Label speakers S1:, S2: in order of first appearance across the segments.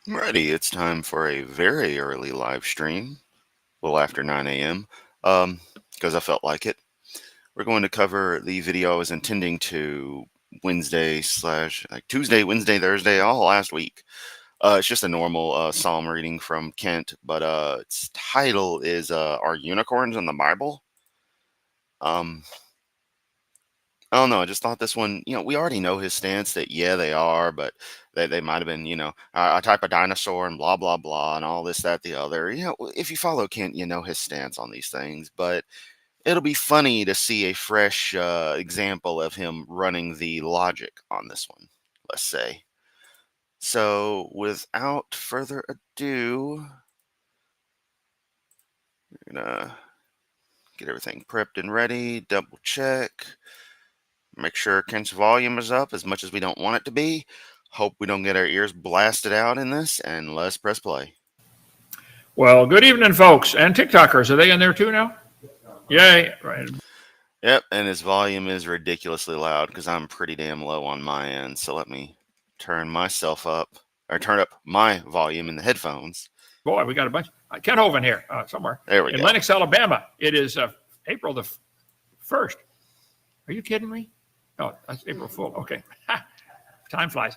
S1: Righty, it's time for a very early live stream, a little after 9 a.m., because I felt like it. We're going to cover the video I was intending to Wednesday slash like Tuesday, Wednesday, Thursday, all last week. It's just a normal psalm reading from Kent, but its title is Are Unicorns in the Bible? Um, I don't know. I just thought this one, we already know his stance that, yeah, they are, but they might have been, a type of dinosaur and blah, blah, blah, and all this, that, the other. If you follow Kent, you know his stance on these things, but it'll be funny to see a fresh example of him running the logic on this one, let's say. So, without further ado, we're going to get everything prepped and ready, double check. Make sure Kent's volume is up as much as we don't want it to be. Hope we don't get our ears blasted out in this, and let's press play.
S2: Well, good evening, folks. And TikTokers, are they in there too now? Yay. Right.
S1: Yep, and his volume is ridiculously loud because I'm pretty damn low on my end. So let me turn myself up, or turn up my volume in the headphones.
S2: Boy, we got a bunch. Ken Hovind here somewhere.
S1: There we
S2: in
S1: go.
S2: Lenox, Alabama. It is April the 1st. Are you kidding me? Oh, that's April Fool. Okay. Time flies.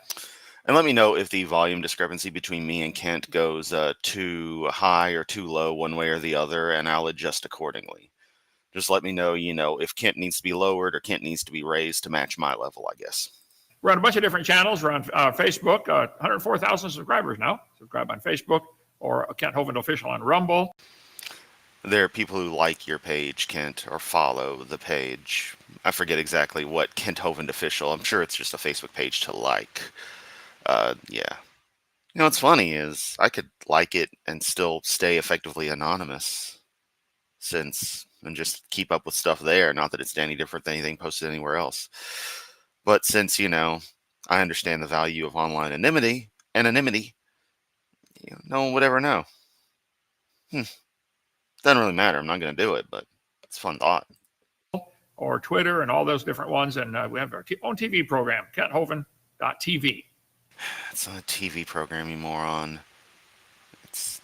S1: And let me know if the volume discrepancy between me and Kent goes too high or too low one way or the other, and I'll adjust accordingly. Just let me know, if Kent needs to be lowered or Kent needs to be raised to match my level, I guess.
S2: We're on a bunch of different channels. We're on Facebook, 104,000 subscribers now. Subscribe on Facebook or Kent Hovind Official on Rumble.
S1: There are people who like your page, Kent, or follow the page. I forget exactly what Kent Hovind Official. I'm sure it's just a Facebook page to like. Yeah. What's funny is I could like it and still stay effectively anonymous and just keep up with stuff there. Not that it's any different than anything posted anywhere else. But since, I understand the value of online anonymity, no one would ever know. Doesn't really matter. I'm not going to do it, but it's a fun thought.
S2: Or Twitter and all those different ones. And we have our own TV program, KentHovind.tv.
S1: It's not a TV program, you moron. It's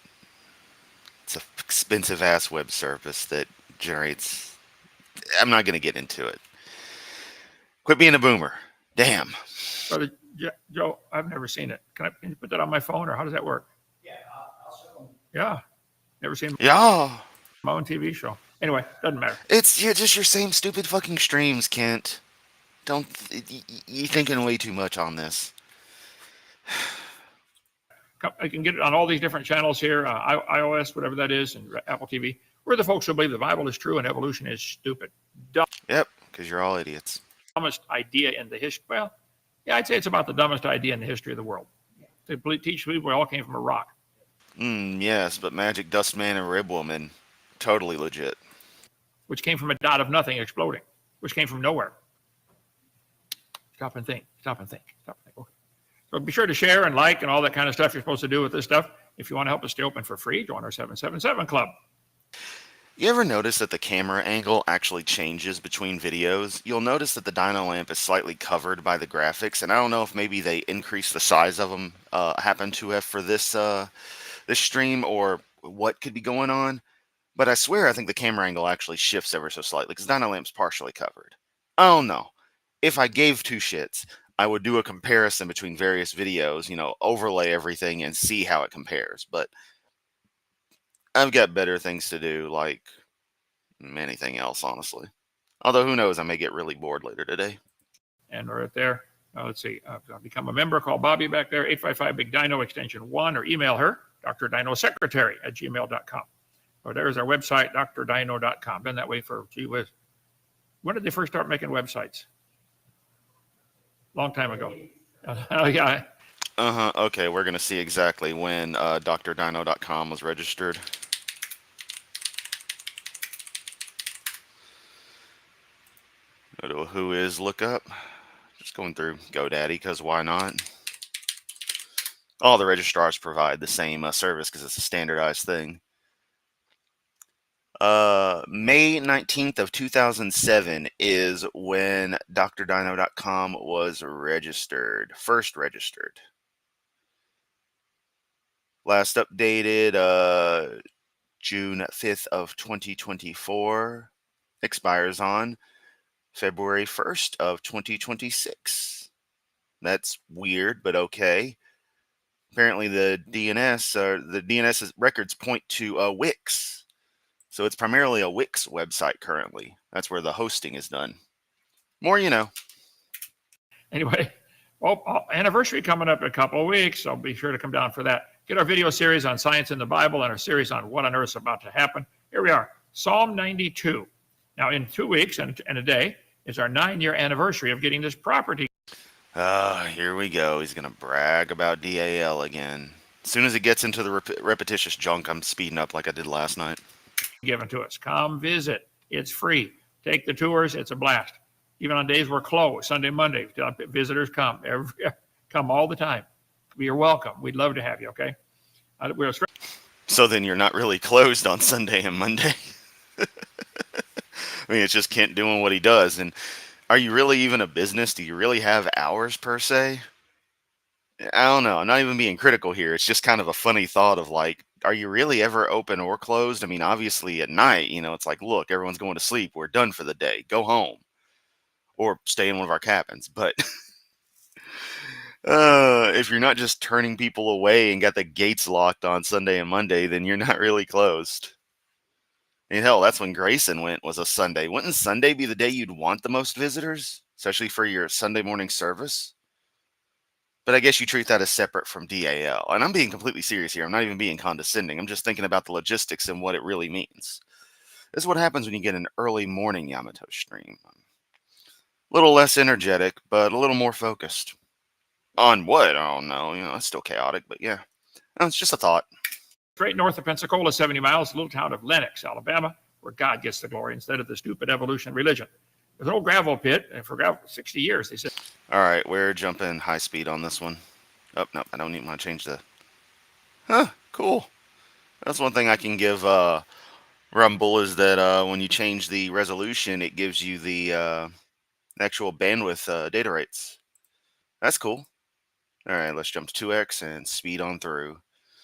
S1: an expensive ass web service that generates. I'm not going to get into it. Quit being a boomer. Damn.
S2: Brother Joe, I've never seen it. Can you put that on my phone, or how does that work?
S3: Yeah, I'll show them.
S2: Yeah, never seen
S1: Yeah.
S2: my own TV show. Anyway, doesn't matter.
S1: It's just your same stupid fucking streams, Kent. Don't. You're thinking way too much on this.
S2: I can get it on all these different channels here, iOS, whatever that is, and Apple TV. We're the folks who believe the Bible is true and evolution is stupid.
S1: Yep, because you're all idiots.
S2: Dumbest idea in the history. Well, yeah, I'd say it's about the dumbest idea in the history of the world. They teach people we all came from a rock.
S1: Yes, but Magic Dust Man and Rib Woman, totally legit.
S2: Which came from a dot of nothing exploding, which came from nowhere. Stop and think. Okay. So be sure to share and like and all that kind of stuff you're supposed to do with this stuff. If you want to help us stay open for free, join our 777 Club.
S1: You ever notice that the camera angle actually changes between videos? You'll notice that the dyno lamp is slightly covered by the graphics, and I don't know if maybe they increased the size of them, happen to have for this stream, or what could be going on. But I swear I think the camera angle actually shifts ever so slightly, because the dyno lamp's partially covered. I don't know. If I gave two shits, I would do a comparison between various videos, overlay everything and see how it compares. But I've got better things to do, like anything else, honestly. Although, who knows, I may get really bored later today.
S2: And right there, let's see, become a member, call Bobby back there, 855 Big Dino extension 1, or email her, drdino.secretary@gmail.com. Or there's our website, drdino.com. Been that way for, gee whiz. When did they first start making websites? Long time ago. Yeah.
S1: Okay, we're going to see exactly when drdino.com was registered. Go to a Whois lookup. Just going through GoDaddy, because why not? All the registrars provide the same service because it's a standardized thing. May 19th of 2007 is when drdino.com was registered, first registered. Last updated June 5th of 2024. Expires on February 1st of 2026. That's weird, but okay. Apparently the DNS records point to Wix. So it's primarily a Wix website currently. That's where the hosting is done. More you know.
S2: Anyway, well, anniversary coming up in a couple of weeks, so be sure to come down for that. Get our video series on science in the Bible and our series on what on earth is about to happen. Here we are, Psalm 92. Now, in 2 weeks and a day is our 9-year anniversary of getting this property.
S1: Here we go. He's going to brag about DAL again. As soon as it gets into the repetitious junk, I'm speeding up like I did last night.
S2: Given to us. Come visit. It's free. Take the tours. It's a blast. Even on days we're closed, Sunday, Monday, visitors come. Come all the time. You're welcome. We'd love to have you, okay?
S1: So then you're not really closed on Sunday and Monday. I mean, it's just Kent doing what he does. And are you really even a business? Do you really have hours per se? I don't know. I'm not even being critical here. It's just kind of a funny thought of like, are you really ever open or closed? I mean, obviously at night, it's like, look, everyone's going to sleep. We're done for the day. Go home. Or stay in one of our cabins. But if you're not just turning people away and got the gates locked on Sunday and Monday, then you're not really closed. And hell, that's when Grayson went, was a Sunday. Wouldn't Sunday be the day you'd want the most visitors? Especially for your Sunday morning service? But I guess you treat that as separate from DAL. And I'm being completely serious here. I'm not even being condescending. I'm just thinking about the logistics and what it really means. This is what happens when you get an early morning Yamato stream. A little less energetic, but a little more focused. On what? I don't know. It's still chaotic, but yeah. It's just a thought.
S2: Straight north of Pensacola, 70 miles, little town of Lenox, Alabama, where God gets the glory instead of the stupid evolution religion. There's an old gravel pit, and for 60 years, they said.
S1: All right, we're jumping high speed on this one. Oh, no, I don't even want to change the... Huh, cool. That's one thing I can give Rumble is that when you change the resolution, it gives you the actual bandwidth data rates. That's cool. All right, let's jump to 2x and speed on through.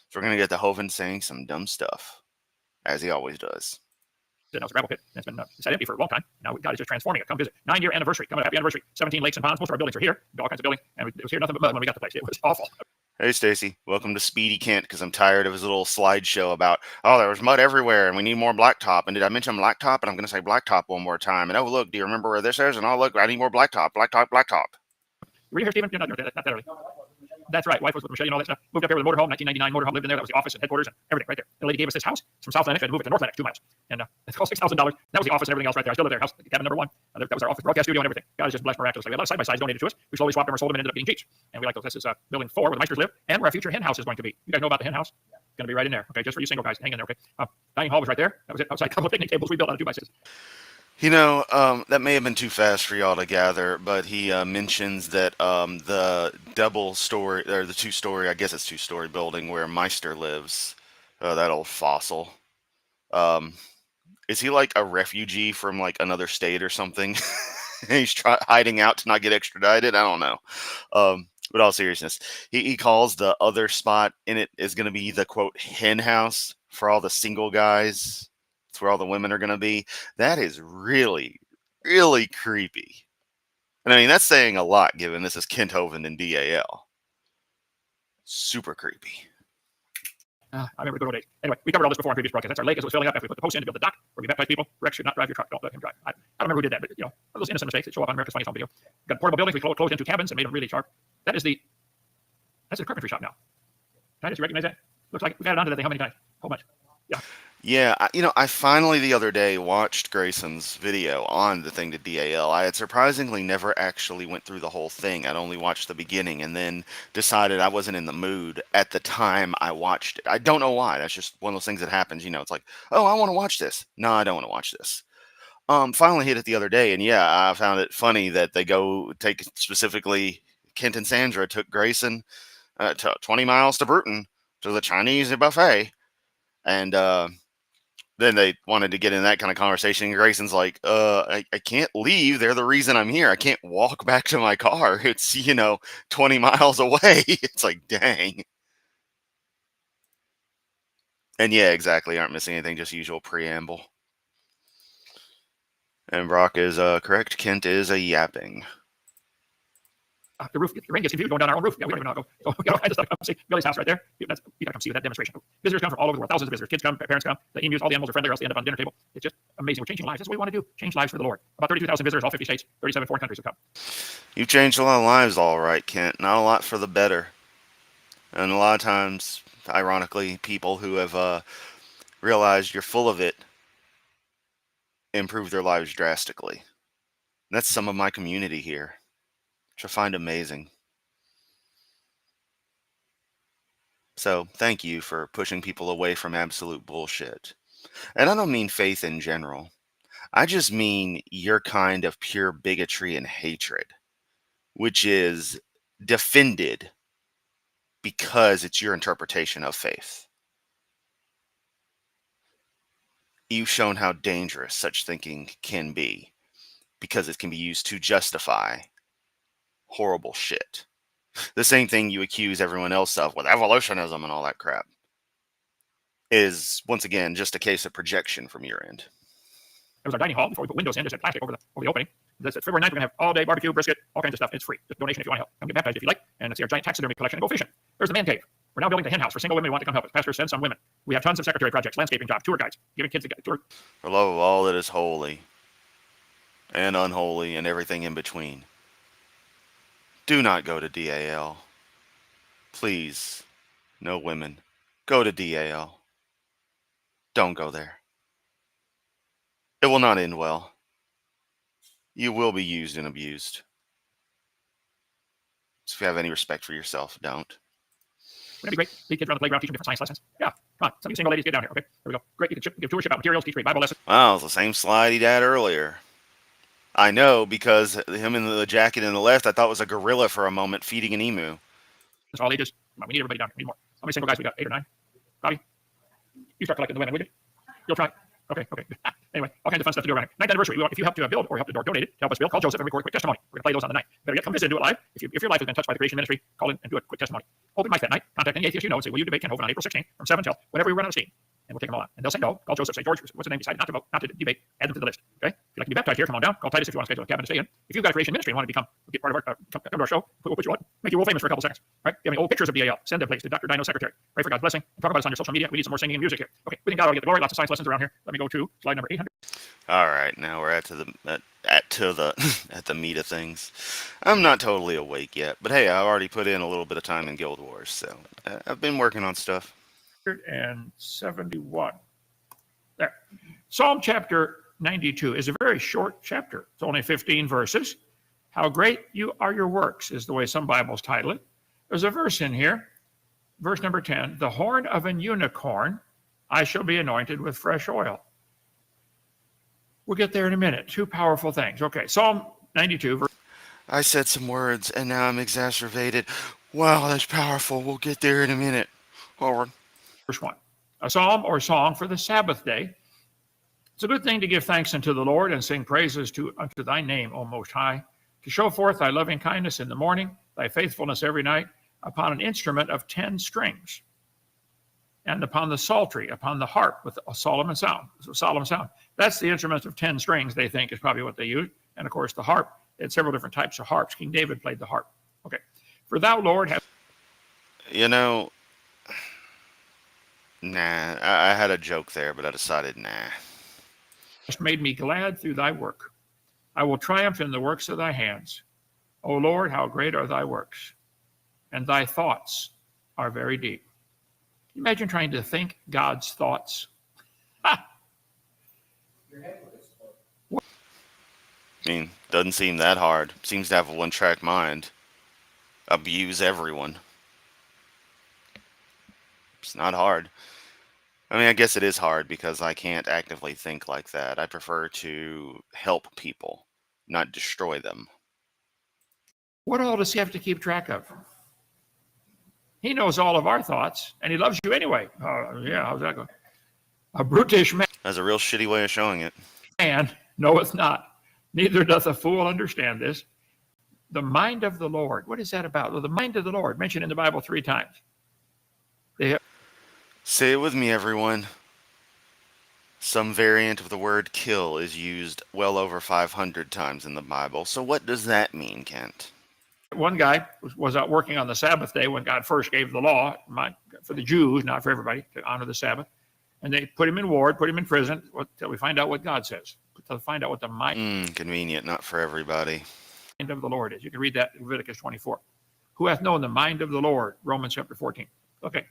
S1: So we're going to get the Hovind saying some dumb stuff, as he always does.
S2: Now it's a gravel pit. It's been sat empty for a long time. Now God is just transforming it. Come visit. 9-year anniversary. Come on, happy anniversary. 17 lakes and ponds. Most of our buildings are here. All kinds of buildings. And it was here nothing but mud when we got the place. It was awful.
S1: Hey, Stacy. Welcome to Speedy Kent, because I'm tired of his little slideshow about, oh, there was mud everywhere and we need more blacktop. And did I mention blacktop? And I'm going to say blacktop one more time. And oh, look, do you remember where this is? And oh, look, I need more blacktop. Blacktop.
S2: Were you here, Stephen? You're not that early. That's right. Wife was with Michelle and all that stuff. Moved up here with a motorhome, 1999 motorhome. Lived in there. That was the office and headquarters and everything right there. The lady gave us this house. It's from South Lennox. We had to move it to North Lennox, 2 miles. And it's called $6,000. That was the office and everything else right there. I still live there. House, cabin number 1. That was our office, broadcast studio, and everything. God is just blessed miraculously. We had a lot of side-by-sides donated to us. We slowly swapped them or sold them and ended up getting Jeeps. And we like those. This is building 4 where the Meisters live and where our future hen house is going to be. You guys know about the hen house? It's going to be right in there. Okay, just for you single guys. Hang in there, okay? Dining hall was right there. That was it. Outside, a couple of picnic tables we built out of 2x6s.
S1: That may have been too fast for y'all to gather, but he mentions that the double story, or the 2-story, I guess it's 2-story building where Meister lives, that old fossil. Is he like a refugee from like another state or something? He's hiding out to not get extradited? I don't know. But all seriousness, he calls the other spot in it is going to be the, quote, hen house for all the single guys. Where all the women are going to be. That is really, really creepy. And I mean, that's saying a lot given this is Kent Hovind and DAL. Super creepy.
S2: I remember the good old days. Anyway, we covered all this before on previous broadcasts. That's our lake as it was filling up after we put the post in to build the dock where we baptize people. Rex should not drive your truck. Don't let him drive. I don't remember who did that, but those innocent mistakes that show up on America's Funniest Home Video. We've got portable buildings. We closed into cabins and made them really sharp. That's the carpentry shop now. Titus, you recognize that? Looks like we got it onto that thing how many times? A whole bunch. Yeah.
S1: Yeah, I finally the other day watched Grayson's video on the thing to DAL. I had surprisingly never actually went through the whole thing. I'd only watched the beginning and then decided I wasn't in the mood at the time I watched it. I don't know why. That's just one of those things that happens. It's like, oh, I want to watch this. No, I don't want to watch this. Finally hit it the other day, and yeah, I found it funny that they go take specifically Kent and Sandra took Grayson to 20 miles to Bruton to the Chinese buffet, and then they wanted to get in that kind of conversation. And Grayson's like, I can't leave. They're the reason I'm here. I can't walk back to my car. It's, 20 miles away. It's like, dang. And yeah, exactly. Aren't missing anything, just usual preamble. And Brock is correct. Kent is a yapping.
S2: The roof, the rain gets confused going down our own roof. Yeah, we don't even know how to go. So we got all kinds of stuff. Come see Billy's house right there. You got to come see that demonstration. Visitors come from all over the world. Thousands of visitors. Kids come, parents come. The emus, all the animals are friendly, or else they end up on the dinner table. It's just amazing. We're changing lives. That's what we want to do. Change lives for the Lord. About 32,000 visitors, all 50 states, 37 foreign countries have come.
S1: You've changed a lot of lives, all right, Kent. Not a lot for the better. And a lot of times, ironically, people who have realized you're full of it improve their lives drastically. And that's some of my community here, which I find amazing. So thank you for pushing people away from absolute bullshit. And I don't mean faith in general. I just mean your kind of pure bigotry and hatred, which is defended because it's your interpretation of faith. You've shown how dangerous such thinking can be because it can be used to justify horrible shit. The same thing you accuse everyone else of with evolutionism and all that crap is, once again, just a case of projection from your end.
S2: It was our dining hall before we put windows in. Just had plastic over the opening. That's February 9th. We're going to have all day barbecue, brisket, all kinds of stuff. It's free. Just a donation if you want to help. Come get baptized if you like. And see our giant taxidermy collection and go fishing. There's the man cave. We're now building the hen house for single women who want to come help us. Pastor sends some women. We have tons of secretary projects, landscaping jobs, tour guides, giving kids a tour.
S1: For love of all that is holy and unholy and everything in between, do not go to DAL. Please, no women, go to DAL. Don't go there. It will not end well. You will be used and abused. So if you have any respect for yourself, don't.
S2: Wouldn't it be great? Lead kids around the playground, teach them different science lessons. Yeah, come on. Some of you single ladies, get down here. Okay, there we go. Great. You can give tours, ship out materials, teach great Bible lessons.
S1: Wow, it's the same slide he had earlier. I know, because him in the jacket in the left, I thought was a gorilla for a moment feeding an emu.
S2: It's all ages. Come on, we need everybody down here. We need more. How many single guys we got? 8 or 9? Bobby, you start collecting the women, will you? You'll try. Okay. Anyway, all kinds of fun stuff to do around here. 9th anniversary. We want, if you help to build or help to donate it to help us build, call Joseph and record a quick testimony. We're going to play those on the night. Better get come visit and do it live. If your life has been touched by the creation ministry, call in and do a quick testimony. Open mic that night. Contact any atheist you know and say, will you debate Ken Hovind on April 16th from 7 till whenever we run out of steam? And we'll take them all on. And they'll say no. Call Joseph, say, George, what's the name? Decided not to vote, not to debate. Add them to the list. Okay? If you'd like to be baptized here, come on down. Call Titus if you want to schedule a cabin to stay in. If you've got a creation ministry and want to get part of our, come to our show, we'll put you on. Make you world famous for a couple seconds. All right? Give me old pictures of DAL. Send them, please, to Dr. Dino's secretary. Pray for God's blessing. And talk about us on your social media. We need some more singing and music here. Okay. We think God ought to get the glory. Lots of science lessons around here. Let me go to slide number 800.
S1: All right, now we're at the meat of things. I'm not totally awake yet, but hey, I already put in a little bit of time in Guild Wars, so I've been working on stuff.
S2: 171. There. Psalm chapter 92 is a very short chapter. It's only 15 verses. How great you are your works is the way some Bibles title it. There's a verse in here, verse number 10. The horn of an unicorn, I shall be anointed with fresh oil. We'll get there in a minute. Two powerful things. Okay, Psalm 92.
S1: I said some words, and now I'm exacerbated. Wow, that's powerful. We'll get there in a minute. Forward.
S2: Verse 1. A psalm or song for the Sabbath day. It's a good thing to give thanks unto the Lord and sing praises unto thy name, O Most High, to show forth thy loving kindness in the morning, thy faithfulness every night, upon an instrument of 10 strings, and upon the psaltery, upon the harp with a solemn sound. That's the instrument of 10 strings, they think, is probably what they use. And of course, the harp, they had several different types of harps. King David played the harp. Okay. For thou, Lord, have...
S1: Nah, I had a joke there, but I decided nah.
S2: Hast made me glad through thy work. I will triumph in the works of thy hands. O Lord, how great are thy works, and thy thoughts are very deep. Imagine trying to think God's thoughts. Ha!
S1: I mean, doesn't seem that hard. Seems to have a one-track mind. Abuse everyone. It's not hard. I mean, I guess it is hard because I can't actively think like that. I prefer to help people, not destroy them.
S2: What all does he have to keep track of? He knows all of our thoughts, and he loves you anyway. Yeah, how's that going? A brutish man.
S1: That's a real shitty way of showing it.
S2: Man knoweth not, neither doth a fool understand this. The mind of the Lord. What is that about? Well, the mind of the Lord, mentioned in the Bible 3 times.
S1: Say it with me, everyone. Some variant of the word kill is used well over 500 times in the Bible. So what does that mean, Kent?
S2: One guy was out working on the Sabbath day when God first gave the law for the Jews, not for everybody, to honor the Sabbath. And they put him in ward, put him in prison until we find out what God says, to find out what the mind
S1: Convenient, not for everybody.
S2: of the Lord is. You can read that in Leviticus 24. Who hath known the mind of the Lord? Romans chapter 14. Okay.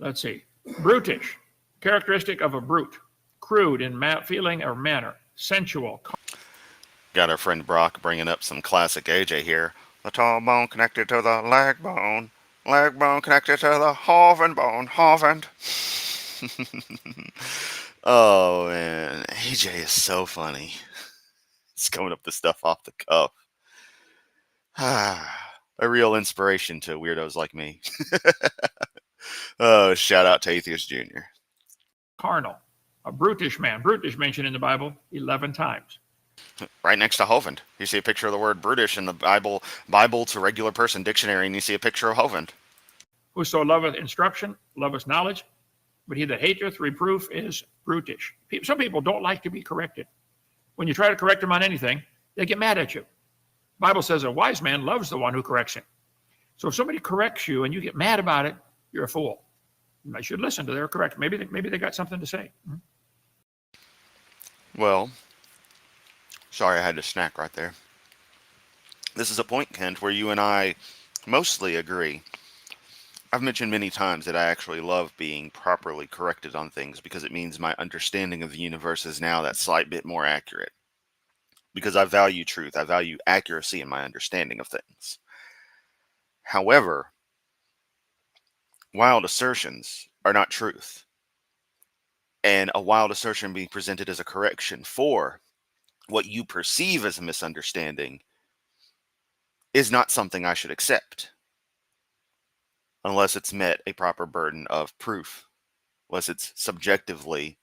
S2: Let's see. Brutish. Characteristic of a brute. Crude in feeling or manner. Sensual.
S1: Got our friend Brock bringing up some classic AJ here. The tall bone connected to the leg bone connected to the Hovind bone, Hovind. Oh man, AJ is so funny. He's coming up with stuff off the cuff. A real inspiration to weirdos like me. Oh, shout out to Atheist Jr.
S2: Carnal. A brutish man. Brutish mentioned in the Bible 11 times.
S1: Right next to Hovind. You see a picture of the word brutish in the Bible to regular person dictionary, and you see a picture of Hovind.
S2: Whoso loveth instruction, loveth knowledge, but he that hateth reproof is brutish. Some people don't like to be corrected. When you try to correct them on anything, they get mad at you. The Bible says a wise man loves the one who corrects him. So if somebody corrects you and you get mad about it, you're a fool. I should listen to their correction. Maybe they got something to say.
S1: Well, sorry I had to snack right there. This is a point, Kent, where you and I mostly agree. I've mentioned many times that I actually love being properly corrected on things because it means my understanding of the universe is now that slight bit more accurate. Because I value truth, I value accuracy in my understanding of things. However, wild assertions are not truth. And a wild assertion being presented as a correction for what you perceive as a misunderstanding is not something I should accept. Unless it's met a proper burden of proof. Unless it's subjectively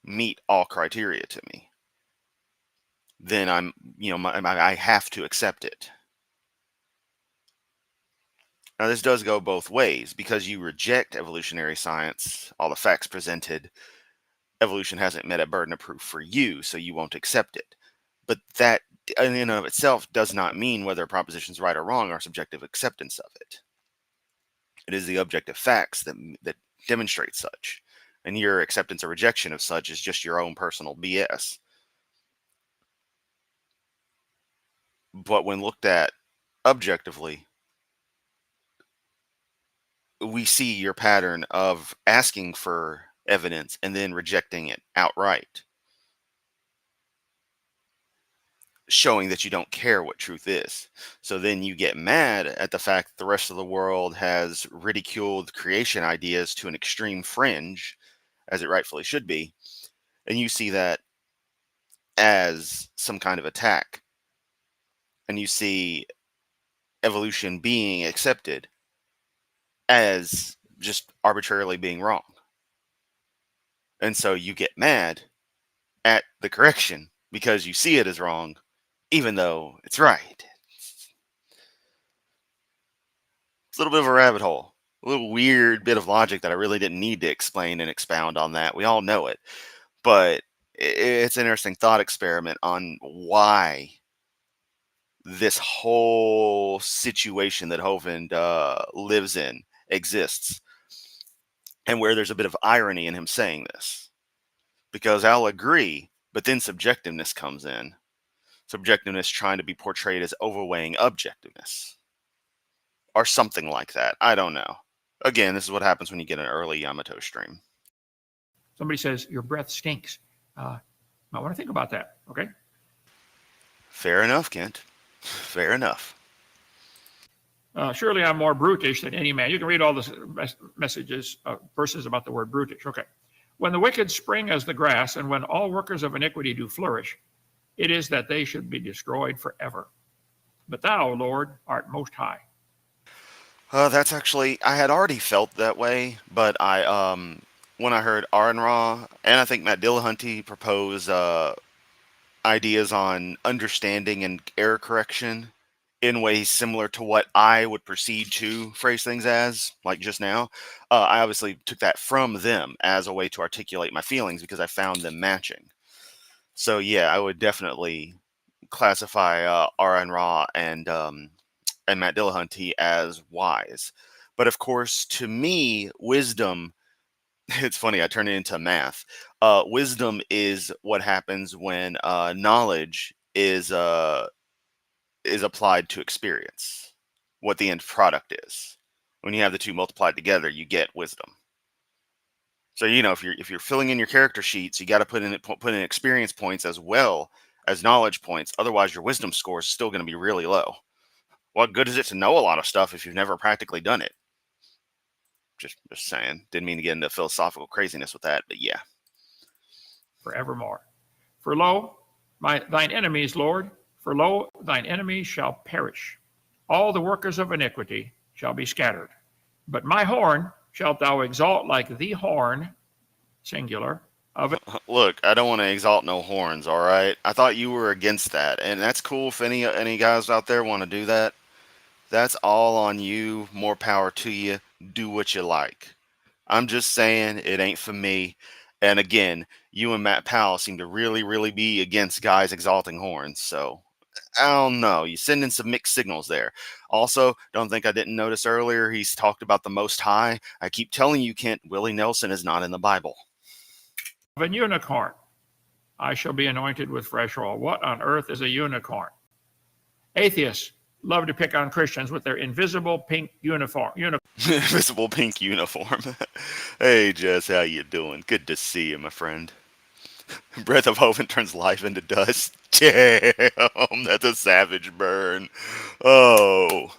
S1: meet all criteria to me. Then I have to accept it. Now, this does go both ways. Because you reject evolutionary science, all the facts presented, evolution hasn't met a burden of proof for you, so you won't accept it. But that, in and of itself, does not mean whether a proposition is right or wrong, our subjective acceptance of it. It is the objective facts that demonstrate such. And your acceptance or rejection of such is just your own personal BS. But when looked at objectively, we see your pattern of asking for evidence and then rejecting it outright, showing that you don't care what truth is. So then you get mad at the fact that the rest of the world has ridiculed creation ideas to an extreme fringe, as it rightfully should be, and you see that as some kind of attack, and you see evolution being accepted as just arbitrarily being wrong. And so you get mad at the correction because you see it as wrong, even though it's right. It's a little bit of a rabbit hole, a little weird bit of logic that I really didn't need to explain and expound on that. We all know it. But it's an interesting thought experiment on why this whole situation that Hovind lives in exists, and where there's a bit of irony in him saying this. Because I'll agree, but then subjectiveness comes in. Subjectiveness trying to be portrayed as overweighing objectiveness. Or something like that. I don't know. Again, this is what happens when you get an early Yamato stream.
S2: Somebody says, your breath stinks. Might want to think about that, okay?
S1: Fair enough, Kent. Fair enough.
S2: Surely I'm more brutish than any man. You can read all the verses about the word brutish. Okay. When the wicked spring as the grass, and when all workers of iniquity do flourish, it is that they should be destroyed forever. But thou, Lord, art most high.
S1: That's actually, I had already felt that way, but when I heard Aaron Ra, and I think Matt Dillahunty propose ideas on understanding and error correction, in ways similar to what I would proceed to phrase things as, like just now. I obviously took that from them as a way to articulate my feelings because I found them matching. So yeah, I would definitely classify Aaron Ra and Matt Dillahunty as wise. But of course, to me, wisdom, it's funny, I turn it into math. Wisdom is what happens when knowledge is applied to experience, what the end product is. When you have the two multiplied together, you get wisdom. So if you're filling in your character sheets, you got to put in experience points as well as knowledge points. Otherwise, your wisdom score is still going to be really low. What good is it to know a lot of stuff if you've never practically done it? Just saying. Didn't mean to get into philosophical craziness with that, but yeah.
S2: Forevermore. For lo, thine enemies, Lord, for lo, thine enemies shall perish. All the workers of iniquity shall be scattered. But my horn shalt thou exalt like the horn, singular, of it.
S1: Look, I don't want to exalt no horns, all right? I thought you were against that, and that's cool if any guys out there want to do that. That's all on you. More power to you. Do what you like. I'm just saying it ain't for me. And again, you and Matt Powell seem to really, really be against guys exalting horns. So I don't know. You send in some mixed signals there. Also, don't think I didn't notice earlier he's talked about the Most High. I keep telling you, Kent, Willie Nelson is not in the Bible.
S2: Of an unicorn, I shall be anointed with fresh oil. What on earth is a unicorn? Atheists love to pick on Christians with their invisible pink uniform.
S1: Invisible pink uniform. Hey, Jess, how you doing? Good to see you, my friend. Breath of Hovind turns life into dust. Damn, that's a savage burn. Oh,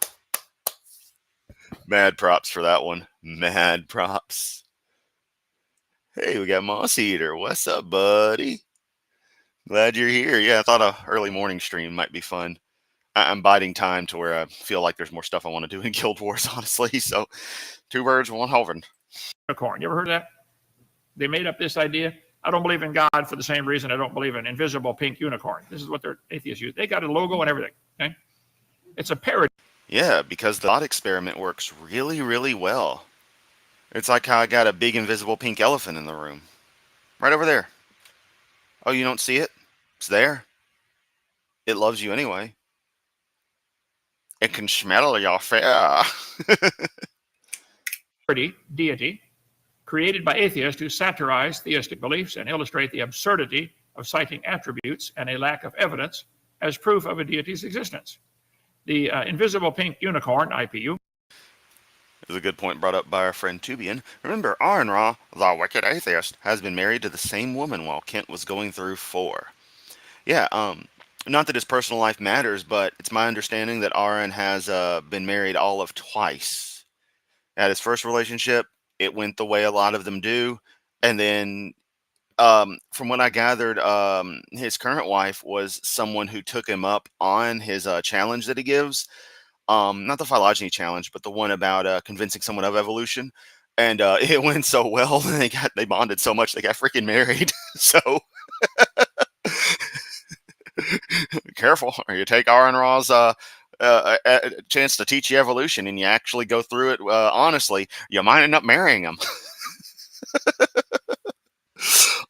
S1: mad props for that one. Mad props. Hey, we got Moss Eater. What's up, buddy? Glad you're here. Yeah, I thought a early morning stream might be fun. I'm biding time to where I feel like there's more stuff I want to do in Guild Wars, honestly. So, two birds, one Hovind.
S2: Unicorn. You ever heard of that? They made up this idea. I don't believe in God for the same reason I don't believe in invisible pink unicorn. This is what their atheists use. They got a logo and everything. Okay, it's a parody.
S1: Yeah, because the thought experiment works really, really well. It's like how I got a big invisible pink elephant in the room. Right over there. Oh, you don't see it? It's there. It loves you anyway. It can smell your fare.
S2: Deity created by atheists to satirize theistic beliefs and illustrate the absurdity of citing attributes and a lack of evidence as proof of a deity's existence. The invisible pink unicorn, IPU,
S1: is a good point brought up by our friend Tubian. Remember, Aaron Ra, the wicked atheist, has been married to the same woman while Kent was going through 4. Yeah, not that his personal life matters, but it's my understanding that Aaron has been married all of twice. At his first relationship, it went the way a lot of them do, and then from what I gathered, his current wife was someone who took him up on his challenge that he gives. Not the phylogeny challenge, but the one about convincing someone of evolution. And it went so well, they bonded so much they got freaking married. So careful, or you take Aaron Ra's chance to teach you evolution, and you actually go through it honestly, you might end up marrying him.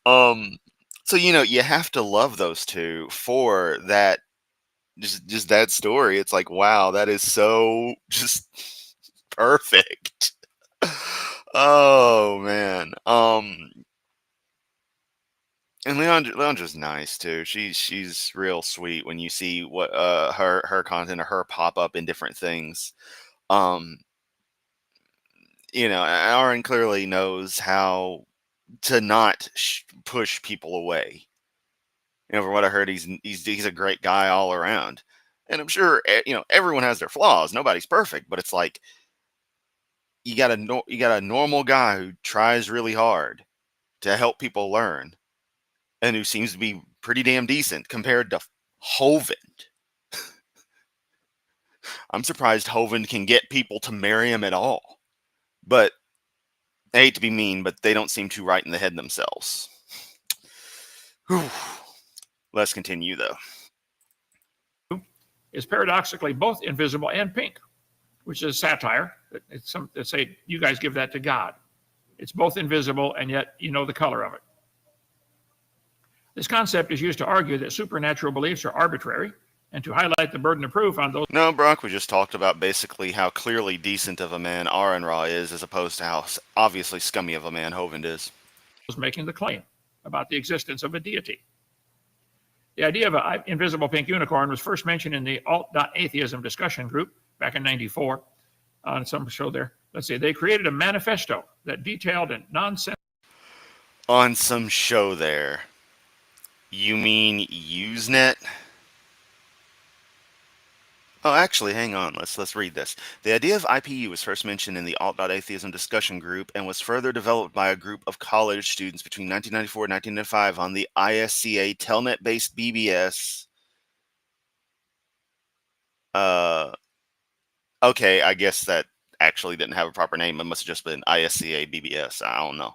S1: So you have to love those two for that. Just that story. It's like, wow, that is so just perfect. Oh man. And Leandra's nice too. She's real sweet when you see what her content or her pop up in different things. Um, Aaron clearly knows how to not push people away. From what I heard, he's a great guy all around, and I'm sure everyone has their flaws. Nobody's perfect, but it's like you got a normal guy who tries really hard to help people learn, and who seems to be pretty damn decent compared to Hovind. I'm surprised Hovind can get people to marry him at all. But I hate to be mean, but they don't seem too right in the head themselves. Whew. Let's continue though.
S2: is paradoxically both invisible and pink, which is satire. It's some that say you guys give that to God. It's both invisible and yet you know the color of it. This concept is used to argue that supernatural beliefs are arbitrary and to highlight the burden of proof on those
S1: No, Brock, we just talked about basically how clearly decent of a man Ra is, as opposed to how obviously scummy of a man Hovind is.
S2: making the claim about the existence of a deity. The idea of an invisible pink unicorn was first mentioned in the alt.atheism discussion group back in '94 on some show there. Let's see, they created a manifesto that detailed in nonsense.
S1: On some show there. You mean Usenet? Oh, actually, hang on. Let's read this. The idea of IPU was first mentioned in the alt.atheism discussion group and was further developed by a group of college students between 1994 and 1995 on the ISCA telnet-based BBS. Okay, I guess that actually didn't have a proper name. It must have just been ISCA BBS. I don't know.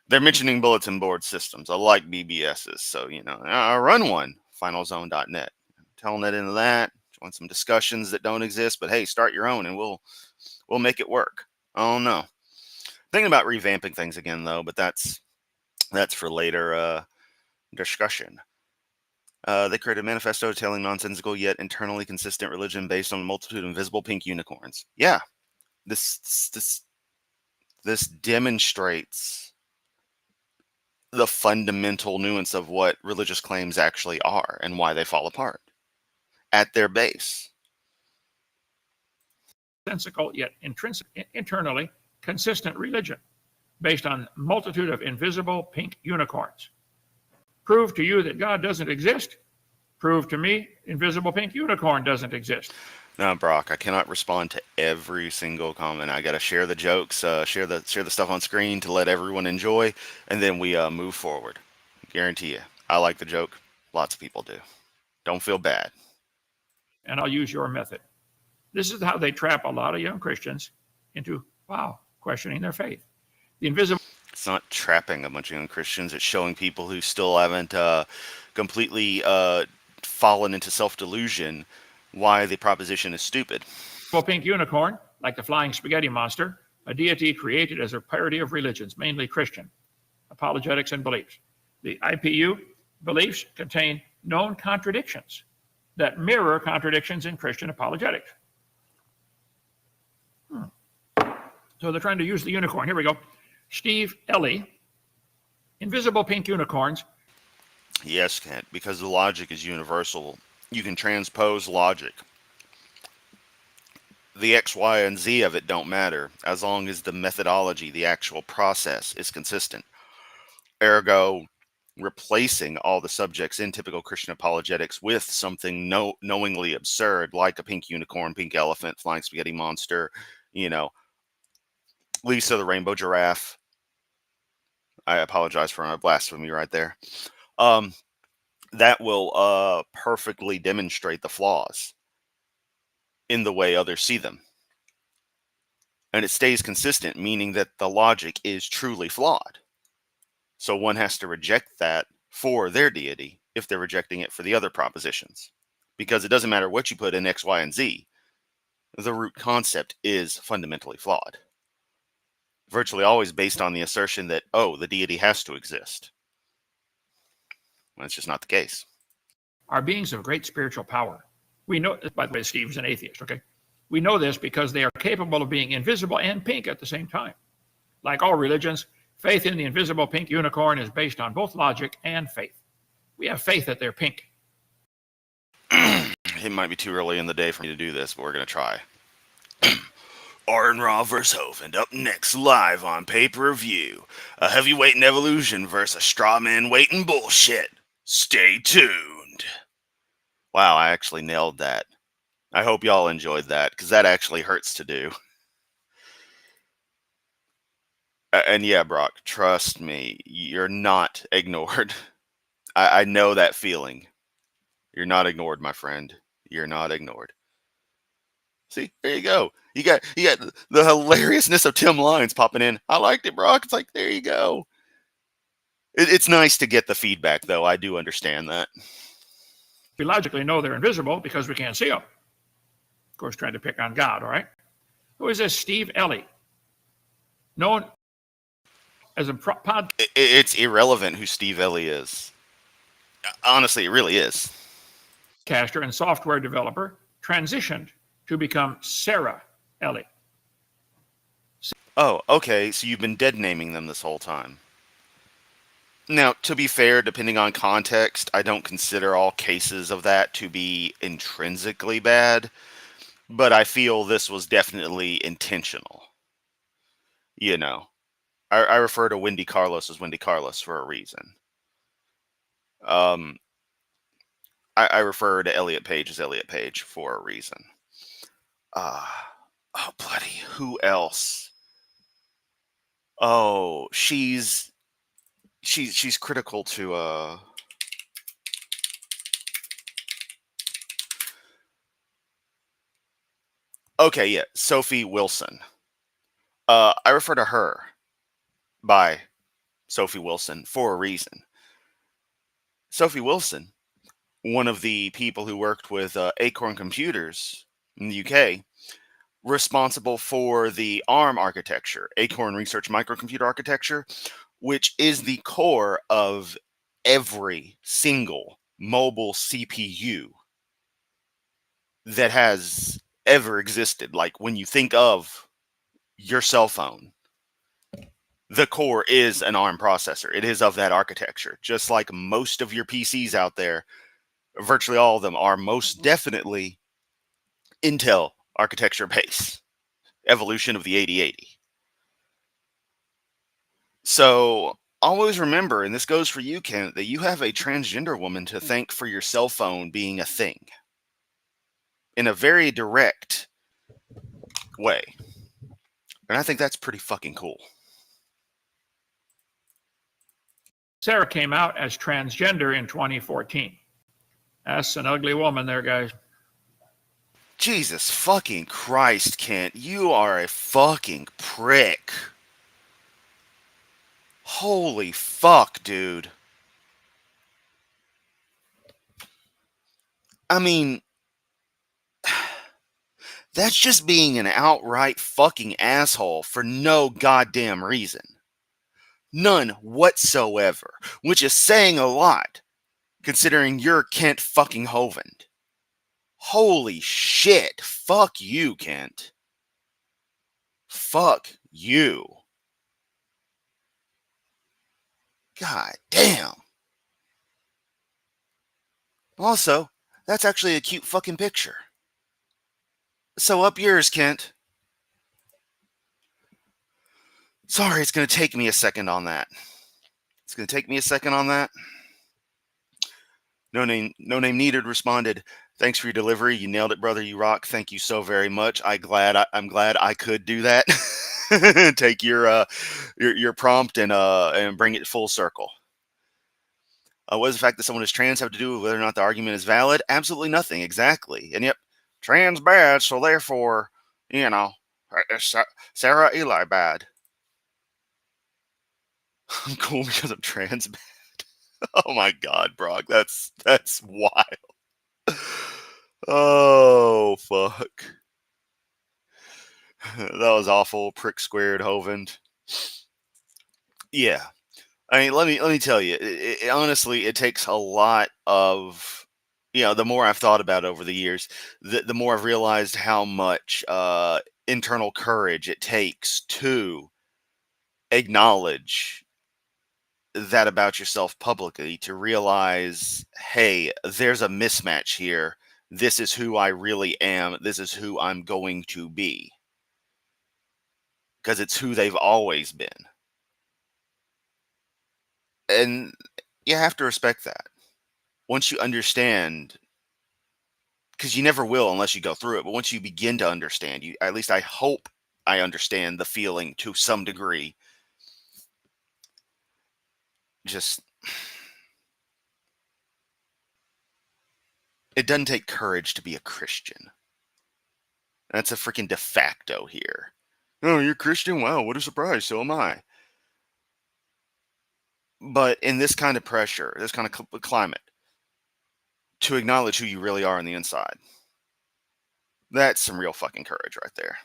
S1: They're mentioning bulletin board systems. I like BBSs, so, I run one. Finalzone.net. Telnet into that. Join some discussions that don't exist, but hey, start your own and we'll make it work. I don't know. Thinking about revamping things again, though, but that's for later discussion. They created a manifesto telling nonsensical yet internally consistent religion based on a multitude of invisible pink unicorns. Yeah, this demonstrates the fundamental nuance of what religious claims actually are and why they fall apart at their base.
S2: Sensical yet internally consistent religion based on a multitude of invisible pink unicorns. Prove to you that God doesn't exist. Prove to me invisible pink unicorn doesn't exist.
S1: Now, Brock, I cannot respond to every single comment. I got to share the jokes, share the stuff on screen to let everyone enjoy, and then we move forward. Guarantee you. I like the joke. Lots of people do. Don't feel bad.
S2: And I'll use your method. This is how they trap a lot of young Christians into, questioning their faith. The invisible.
S1: It's not trapping a bunch of young Christians. It's showing people who still haven't completely fallen into self-delusion why the proposition is stupid.
S2: Pink unicorn, like the flying spaghetti monster, a deity created as a parody of religions, mainly Christian, apologetics and beliefs. The IPU beliefs contain known contradictions that mirror contradictions in Christian apologetics. So they're trying to use the unicorn. Here we go. Steve Ellie, invisible pink unicorns.
S1: Yes, Kent, because the logic is universal. You can transpose logic. The X, Y, and Z of it don't matter, as long as the methodology, the actual process, is consistent. Ergo, replacing all the subjects in typical Christian apologetics with something knowingly absurd, like a pink unicorn, pink elephant, flying spaghetti monster, Lisa the rainbow giraffe. I apologize for my blasphemy right there. That will perfectly demonstrate the flaws in the way others see them. And it stays consistent, meaning that the logic is truly flawed. So one has to reject that for their deity if they're rejecting it for the other propositions. Because it doesn't matter what you put in X, Y, and Z. The root concept is fundamentally flawed. Virtually always based on the assertion that, the deity has to exist. That's just not the case.
S2: Are beings of great spiritual power. We know, by the way, Steve's an atheist, okay? We know this because they are capable of being invisible and pink at the same time. Like all religions, faith in the invisible pink unicorn is based on both logic and faith. We have faith that they're pink.
S1: It might be too early in the day for me to do this, but we're going to try. Ra vs. Hovind up next live on pay-per-view. A heavyweight in evolution versus a straw man weight in bullshit. Stay tuned. Wow, I actually nailed that. I hope y'all enjoyed that, because that actually hurts to do. And yeah, Brock, trust me, you're not ignored. I know that feeling. You're not ignored, my friend. You're not ignored. See, there you go. You got the hilariousness of Tim Lyons popping in. I liked it, Brock. It's like, there you go. It's nice to get the feedback, though. I do understand that.
S2: We logically know they're invisible because we can't see them. Of course, trying to pick on God, all right? Who is this Steve Ellie? Known as a
S1: It's irrelevant who Steve Ellie is. Honestly, it really is.
S2: podcaster and software developer, transitioned to become Sarah Ellie.
S1: Oh, okay, so you've been dead naming them this whole time. Now, to be fair, depending on context, I don't consider all cases of that to be intrinsically bad, but I feel this was definitely intentional. You know, I refer to Wendy Carlos as Wendy Carlos for a reason. I refer to Elliot Page as Elliot Page for a reason. Oh, bloody, who else? Oh, she's critical to okay, yeah, Sophie Wilson. I refer to her by Sophie Wilson for a reason. Sophie Wilson, one of the people who worked with Acorn Computers in the UK, responsible for the ARM architecture, Acorn Research Microcomputer Architecture, which is the core of every single mobile CPU that has ever existed. Like when you think of your cell phone, the core is an ARM processor. It is of that architecture. Just like most of your PCs out there, virtually all of them are most definitely Intel architecture base, evolution of the 8080. So always remember, and this goes for you, Kent, that you have a transgender woman to thank for your cell phone being a thing in a very direct way. And I think that's pretty fucking cool.
S2: Sarah came out as transgender in 2014. That's an ugly woman there, guys.
S1: Jesus fucking Christ, Kent. You are a fucking prick. Holy fuck, dude. I mean, that's just being an outright fucking asshole for no goddamn reason. None whatsoever. Which is saying a lot, considering you're Kent fucking Hovind. Holy shit. Fuck you, Kent. Fuck you. God damn. Also, that's actually a cute fucking picture. So up yours, Kent. Sorry, it's going to take me a second on that. It's going to take me a second on that. No name needed responded. Thanks for your delivery. You nailed it, brother. You rock. Thank you so very much. I'm glad I could do that. Take your prompt and bring it full circle. What does the fact that someone is trans have to do with whether or not the argument is valid? Absolutely nothing. Exactly. And yep, trans bad, so therefore, Sarah Eli bad. I'm cool because I'm trans bad. Oh my God, Brock, that's wild. Oh fuck. That was awful. Prick squared, Hovind. Yeah. I mean, let me tell you. Honestly, it takes a lot of, the more I've thought about it over the years, the more I've realized how much internal courage it takes to acknowledge that about yourself publicly, to realize, hey, there's a mismatch here. This is who I really am. This is who I'm going to be. Because it's who they've always been. And you have to respect that. Once you understand, because you never will unless you go through it, but once you begin to understand, at least I hope I understand the feeling to some degree. Just, it doesn't take courage to be a Christian. That's a freaking de facto here. Oh, you're Christian? Wow, what a surprise. So am I. But in this kind of pressure, this kind of climate, to acknowledge who you really are on the inside. That's some real fucking courage right there.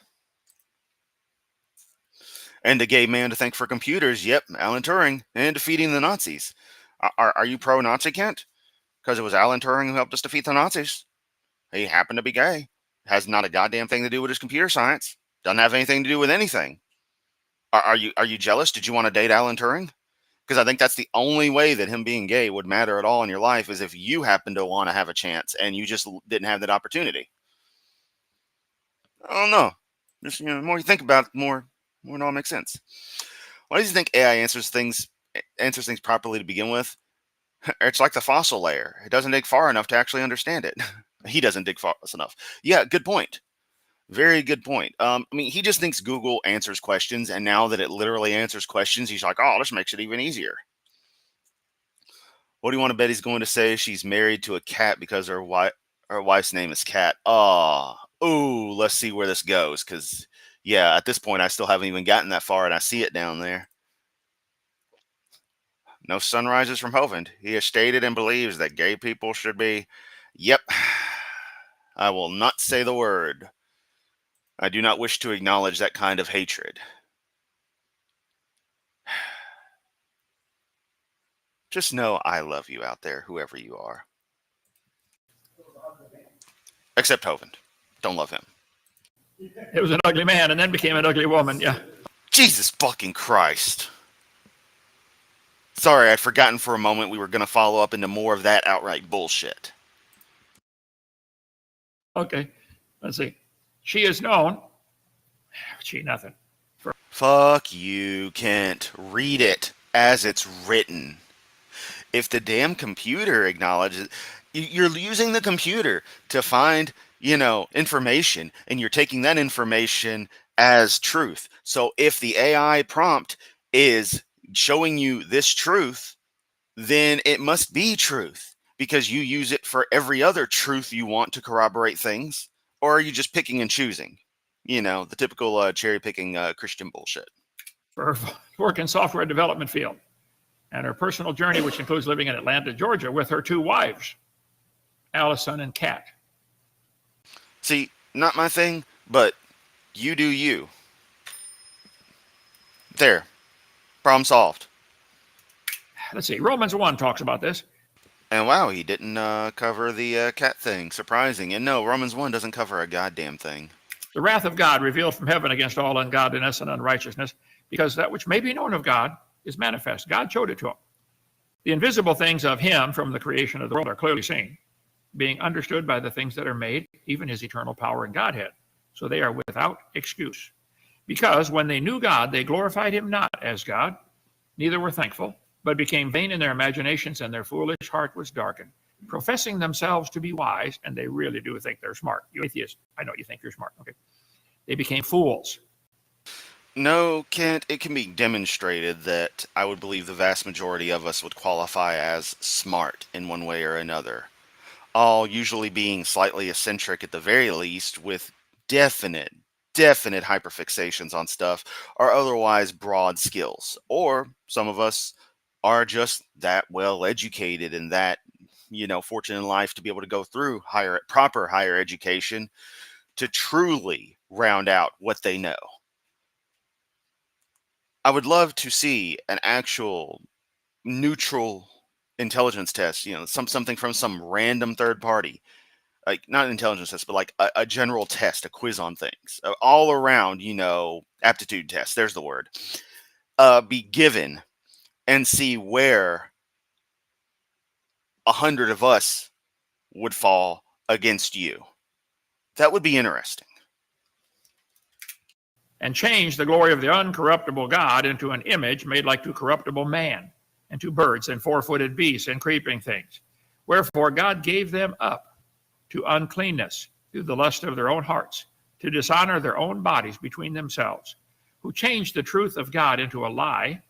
S1: And a gay man to thank for computers. Yep, Alan Turing and defeating the Nazis. Are you pro-Nazi, Kent? Because it was Alan Turing who helped us defeat the Nazis. He happened to be gay. Has not a goddamn thing to do with his computer science. Doesn't have anything to do with anything. Are you jealous? Did you want to date Alan Turing? Because I think that's the only way that him being gay would matter at all in your life, is if you happen to want to have a chance and you just didn't have that opportunity. I don't know. Just, the more you think about it, more it all makes sense. Why do you think AI answers things properly to begin with? It's like the fossil layer. It doesn't dig far enough to actually understand it. He doesn't dig far enough. Yeah, good point. Very good point. I mean, he just thinks Google answers questions, and now that it literally answers questions, he's like, oh, this makes it even easier. What do you want to bet he's going to say? She's married to a cat because her wife's name is Cat. Ooh, let's see where this goes, because, yeah, at this point, I still haven't even gotten that far, and I see it down there. No sunrises from Hovind. He has stated and believes that gay people should be... Yep. I will not say the word. I do not wish to acknowledge that kind of hatred. Just know I love you out there, whoever you are. Except Hovind. Don't love him.
S2: It was an ugly man and then became an ugly woman, yeah.
S1: Jesus fucking Christ. Sorry, I'd forgotten for a moment we were going to follow up into more of that outright bullshit.
S2: Okay, let's see. She is known. Nothing.
S1: Fuck you, Kent. Read it as it's written. If the damn computer acknowledges... You're using the computer to find, information, and you're taking that information as truth. So if the AI prompt is showing you this truth, then it must be truth, because you use it for every other truth you want to corroborate things. Or are you just picking and choosing? The typical cherry-picking Christian bullshit.
S2: For her work in software development field and her personal journey, which includes living in Atlanta, Georgia, with her 2 wives, Allison and Kat.
S1: See, not my thing, but you do you. There. Problem solved.
S2: Let's see. Romans 1 talks about this.
S1: And wow, he didn't cover the cat thing. Surprising. And no, Romans 1 doesn't cover a goddamn thing.
S2: The wrath of God revealed from heaven against all ungodliness and unrighteousness, because that which may be known of God is manifest. God showed it to him. The invisible things of him from the creation of the world are clearly seen, being understood by the things that are made, even his eternal power and Godhead. So they are without excuse. Because when they knew God, they glorified him not as God, neither were thankful, but became vain in their imaginations, and their foolish heart was darkened, professing themselves to be wise, and they really do think they're smart. You atheists, I know you think you're smart. Okay. They became fools.
S1: No, Kent, it can be demonstrated that I would believe the vast majority of us would qualify as smart in one way or another. All usually being slightly eccentric at the very least, with definite hyperfixations on stuff, or otherwise broad skills. Or some of us are just that well educated and that, fortunate in life to be able to go through proper higher education to truly round out what they know. I would love to see an actual neutral intelligence test, something from some random third party, like not an intelligence test, but like a general test, a quiz on things, all around, aptitude test. There's the word. Be given and see where 100 of us would fall against you. That would be interesting.
S2: And change the glory of the uncorruptible God into an image made like to corruptible man, and to birds and 4-footed beasts and creeping things. Wherefore God gave them up to uncleanness through the lust of their own hearts, to dishonor their own bodies between themselves, who changed the truth of God into a lie,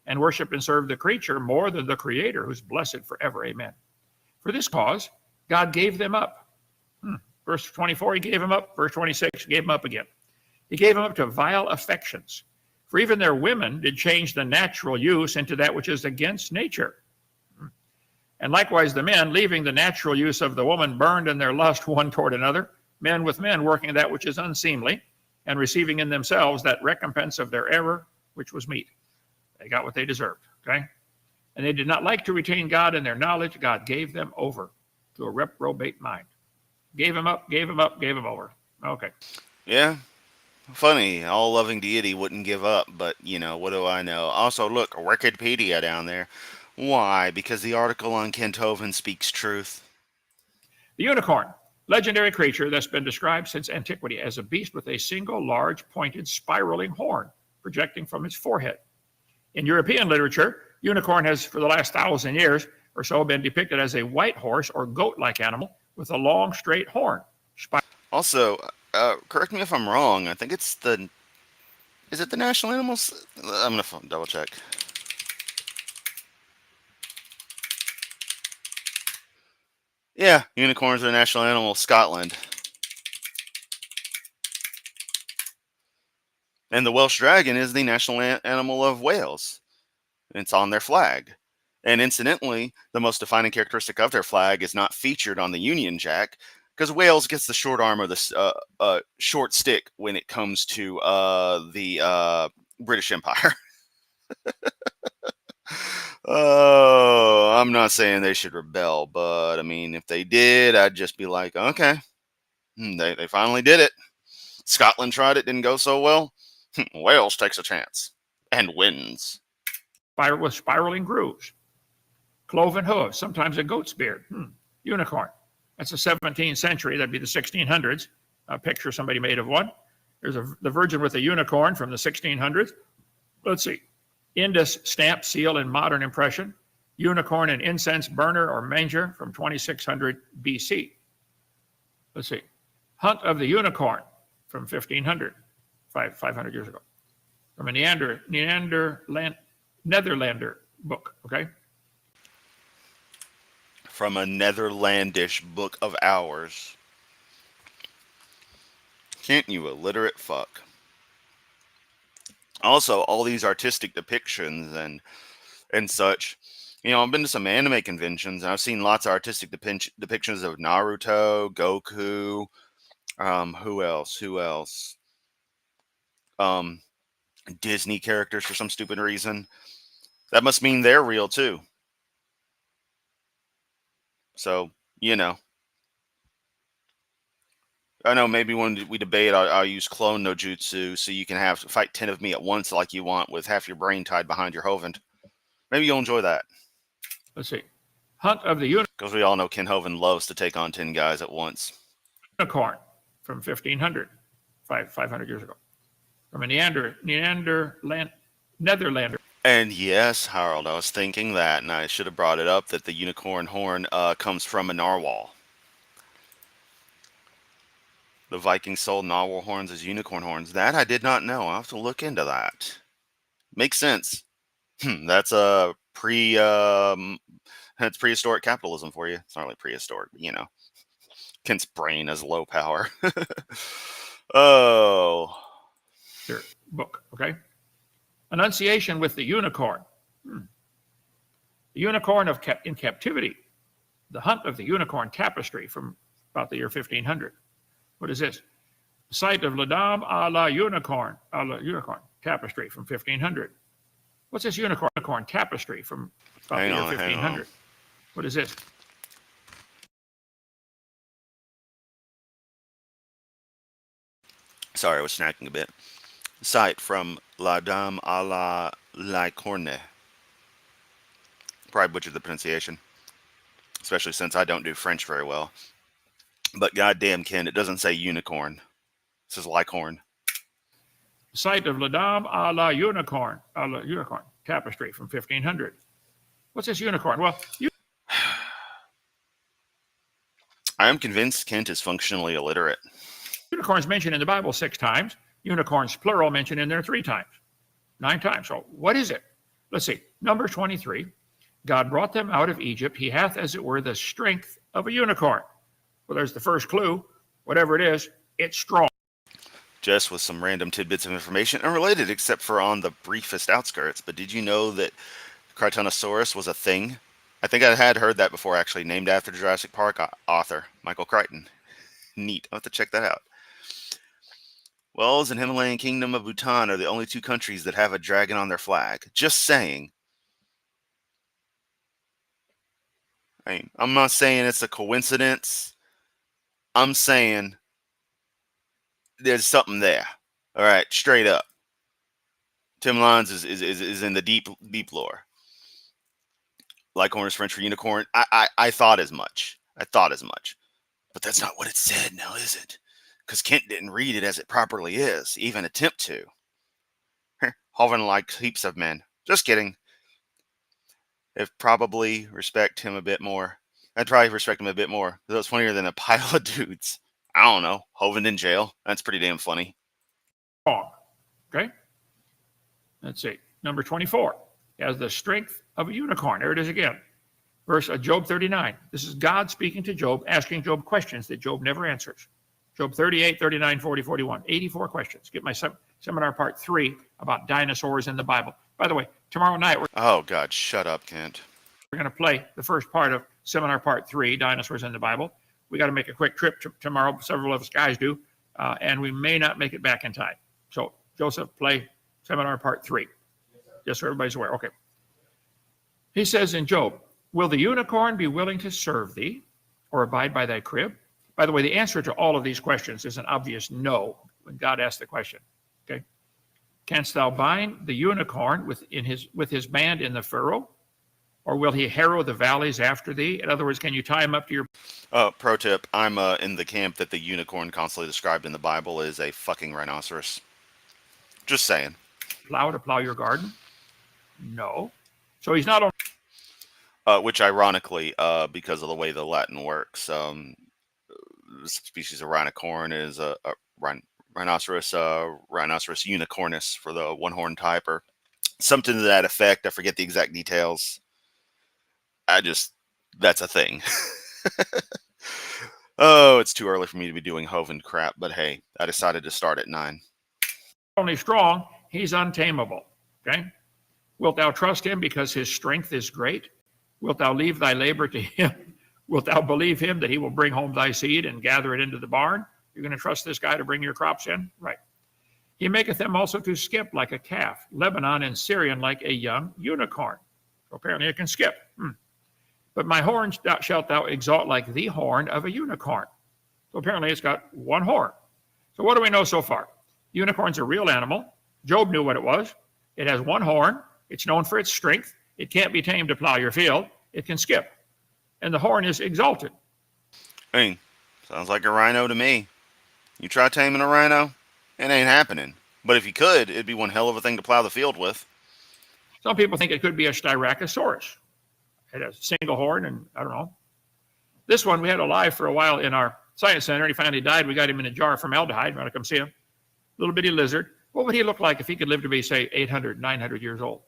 S2: and worship and serve the creature more than the Creator, who's blessed forever. Amen. For this cause, God gave them up. Verse 24, he gave them up. Verse 26, he gave them up again. He gave them up to vile affections. For even their women did change the natural use into that which is against nature. And likewise the men, leaving the natural use of the woman, burned in their lust one toward another, men with men, working that which is unseemly, and receiving in themselves that recompense of their error, which was meat. They got what they deserved, okay? And they did not like to retain God in their knowledge. God gave them over to a reprobate mind. Gave him up, gave him up, gave him over. Okay.
S1: Yeah. Funny, all loving deity wouldn't give up, but what do I know? Also, look, Wikipedia down there. Why? Because the article on Kent Hovind speaks truth.
S2: The unicorn, legendary creature that's been described since antiquity as a beast with a single large pointed spiraling horn projecting from its forehead. In European literature, unicorn has for the last 1,000 years or so been depicted as a white horse or goat-like animal with a long straight horn.
S1: Also, correct me if I'm wrong. I think it's is it the national animals? I'm gonna double check. Yeah, unicorns are the national animal of Scotland. And the Welsh dragon is the national animal of Wales. It's on their flag. And incidentally, the most defining characteristic of their flag is not featured on the Union Jack, because Wales gets the short arm or the short stick when it comes to the British Empire. Oh, I'm not saying they should rebel, but I mean, if they did, I'd just be like, okay, they finally did it. Scotland tried it, didn't go so well. Wales takes a chance and wins.
S2: With spiraling grooves, cloven hooves, sometimes a goat's beard. Unicorn. That's the 17th century. That'd be the 1600s. A picture somebody made of one. There's the Virgin with a unicorn from the 1600s. Let's see. Indus stamp seal in modern impression. Unicorn and incense burner or manger from 2600 BC. Let's see. Hunt of the unicorn from 1500, 500 years ago. From a Netherlander book, okay?
S1: From a Netherlandish book of hours. Can't you illiterate fuck? Also, all these artistic depictions and such. I've been to some anime conventions, and I've seen lots of artistic depictions of Naruto, Goku, who else? Disney characters for some stupid reason. That must mean they're real too. So, I know maybe when we debate, I'll use clone no jutsu so you can fight 10 of me at once like you want with half your brain tied behind your Hovind. Maybe you'll enjoy that.
S2: Let's see. Hunt of the unicorn.
S1: Because we all know Ken Hovind loves to take on 10 guys at once.
S2: Unicorn from 1500, 500 years ago. From a Netherlander.
S1: And yes, Harold, I was thinking that, and I should have brought it up, that the unicorn horn comes from a narwhal. The Vikings sold narwhal horns as unicorn horns. That I did not know. I'll have to look into that. Makes sense. That's a that's prehistoric capitalism for you. It's not really prehistoric, but Kent's brain has low power. Oh.
S2: Sure. Book, okay? Annunciation with the unicorn. The unicorn in captivity. The Hunt of the Unicorn tapestry from about the year 1500. What is this? The site of La Dame à la Unicorn tapestry from 1500. What's this unicorn tapestry from about the year 1500? What is this?
S1: Sorry, I was snacking a bit. Site from La Dame à la Licorne. Probably butchered the pronunciation, especially since I don't do French very well. But goddamn, Ken, it doesn't say unicorn. It says Licorne.
S2: Site of La Dame à la Unicorn tapestry from 1500. What's this unicorn? Well,
S1: I am convinced Kent is functionally illiterate.
S2: Unicorns mentioned in the Bible 6 times. Unicorns, plural, mentioned in there 3 times. 9 times. So what is it? Let's see. Numbers 23. God brought them out of Egypt. He hath, as it were, the strength of a unicorn. Well, there's the first clue. Whatever it is, it's strong.
S1: Just with some random tidbits of information, unrelated except for on the briefest outskirts. But did you know that Crichtonosaurus was a thing I think I had heard that before, actually. Named after Jurassic Park author Michael Crichton. Neat. I'll have to check that out. Wells and Himalayan Kingdom of Bhutan are the only two countries that have a dragon on their flag. Just saying. I mean, I'm not saying it's a coincidence. I'm saying there's something there. All right, straight up. Tim Lyons is in the deep lore. Leghorn is French for unicorn. I thought as much. I thought as much. But that's not what it said now, is it? Because Kent didn't read it as it properly is, even attempt to. Hovind likes heaps of men. Just kidding. I'd probably respect him a bit more. I'd probably respect him a bit more. Because it's funnier than a pile of dudes. I don't know. Hovind in jail. That's pretty damn funny.
S2: Okay. Let's see. Number 24. He has the strength of a unicorn. There it is again. Verse Job 39. This is God speaking to Job, asking Job questions that Job never answers. Job 38, 39, 40, 41. 84 questions. Get my seminar part 3 about dinosaurs in the Bible. By the way, tomorrow night
S1: Oh, God, shut up, Kent.
S2: we're going to play the first part of seminar part 3, dinosaurs in the Bible. We got to make a quick trip tomorrow. Several of us guys do. And we may not make it back in time. So, Joseph, play seminar part 3. Just so everybody's aware. Okay. He says in Job, will the unicorn be willing to serve thee or abide by thy crib? By the way, the answer to all of these questions is an obvious no when God asked the question. Okay. Canst thou bind the unicorn with his band in the furrow? Or will he harrow the valleys after thee? In other words, can you tie him up to your...
S1: Pro tip, I'm in the camp that the unicorn constantly described in the Bible is a fucking rhinoceros. Just saying.
S2: plow to plow your garden? No. So he's not only...
S1: Which ironically, because of the way the Latin works, the species of rhinocorn is a rhinoceros unicornis for the one-horn type, or something to that effect. I forget the exact details. That's a thing. Oh, it's too early for me to be doing Hovind crap, but hey, I decided to start at 9.
S2: only strong, he's untamable. Okay? Wilt thou trust him because his strength is great? Wilt thou leave thy labor to him? Wilt thou believe him that he will bring home thy seed and gather it into the barn? You're going to trust this guy to bring your crops in? Right. He maketh them also to skip like a calf, Lebanon and Syrian like a young unicorn. So apparently it can skip. But my horns shalt thou exalt like the horn of a unicorn. So apparently it's got one horn. So what do we know so far? Unicorn's a real animal. Job knew what it was. It has one horn. It's known for its strength. It can't be tamed to plow your field. It can skip. And the horn is exalted.
S1: Hey, sounds like a rhino to me. You try taming a rhino? It ain't happening. But if you could, it'd be one hell of a thing to plow the field with.
S2: Some people think it could be a Styracosaurus. It has a single horn, and I don't know. This one we had alive for a while in our science center, and he finally died. We got him in a jar of formaldehyde. You want to come see him? Little bitty lizard. What would he look like if he could live to be, say, 800, 900 years old?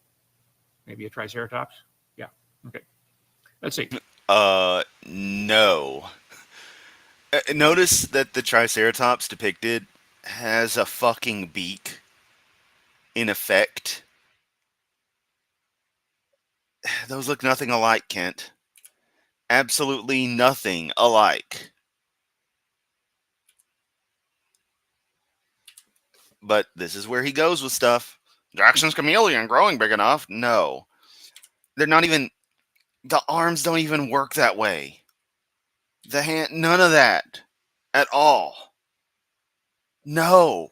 S2: Maybe a triceratops? Yeah. Okay. Let's see.
S1: No. Notice that the triceratops depicted has a fucking beak. In effect. Those look nothing alike, Kent. Absolutely nothing alike. But this is where he goes with stuff. Jackson's chameleon growing big enough? No. They're not even... The arms don't even work that way. The hand... None of that. At all. No.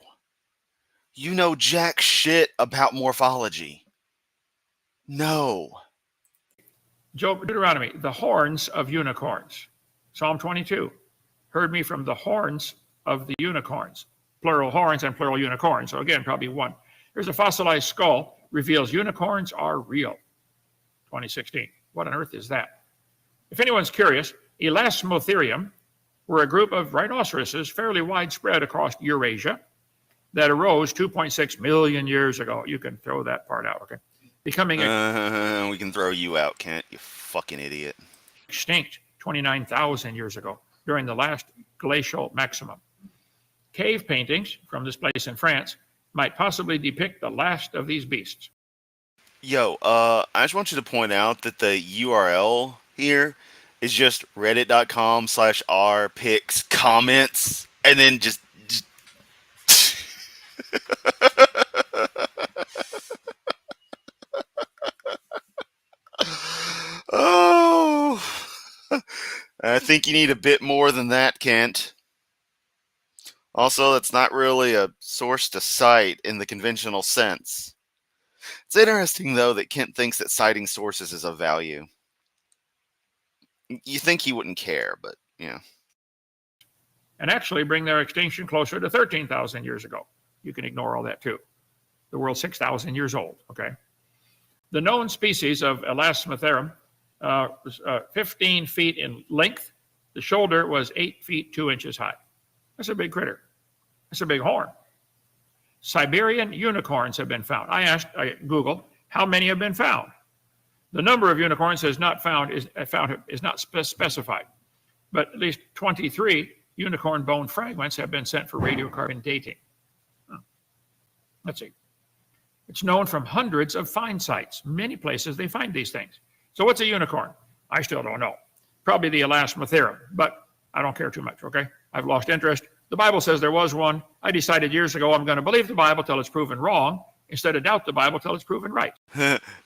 S1: You know jack shit about morphology. No.
S2: Job, Deuteronomy, the horns of unicorns. Psalm 22, heard me from the horns of the unicorns. Plural horns and plural unicorns. So again, probably one. Here's a fossilized skull, reveals unicorns are real. 2016. What on earth is that? If anyone's curious, Elasmotherium were a group of rhinoceroses fairly widespread across Eurasia that arose 2.6 million years ago. You can throw that part out, okay? Becoming
S1: we can throw you out, Kent, you fucking idiot.
S2: Extinct 29,000 years ago during the last glacial maximum. Cave paintings from this place in France might possibly depict the last of these beasts.
S1: Yo, I just want you to point out that the URL here is just reddit.com/r picks comments and then just oh, I think you need a bit more than that, Kent. Also, that's not really a source to cite in the conventional sense. It's interesting, though, that Kent thinks that citing sources is of value. You think he wouldn't care, but yeah.
S2: and actually bring their extinction closer to 13,000 years ago. You can ignore all that too. The world's 6,000 years old, okay? The known species of Elasmotherum was 15 feet in length. The shoulder was 8 feet 2 inches high. That's a big critter. That's a big horn. Siberian unicorns have been found. I Google, how many have been found? The number of unicorns is not specified, but at least 23 unicorn bone fragments have been sent for radiocarbon dating. Let's see. It's known from hundreds of find sites. Many places they find these things. So what's a unicorn? I still don't know. Probably the Elasmotherum, but I don't care too much, okay? I've lost interest. The Bible says there was one. I decided years ago I'm going to believe the Bible till it's proven wrong instead of doubt the Bible till it's proven right.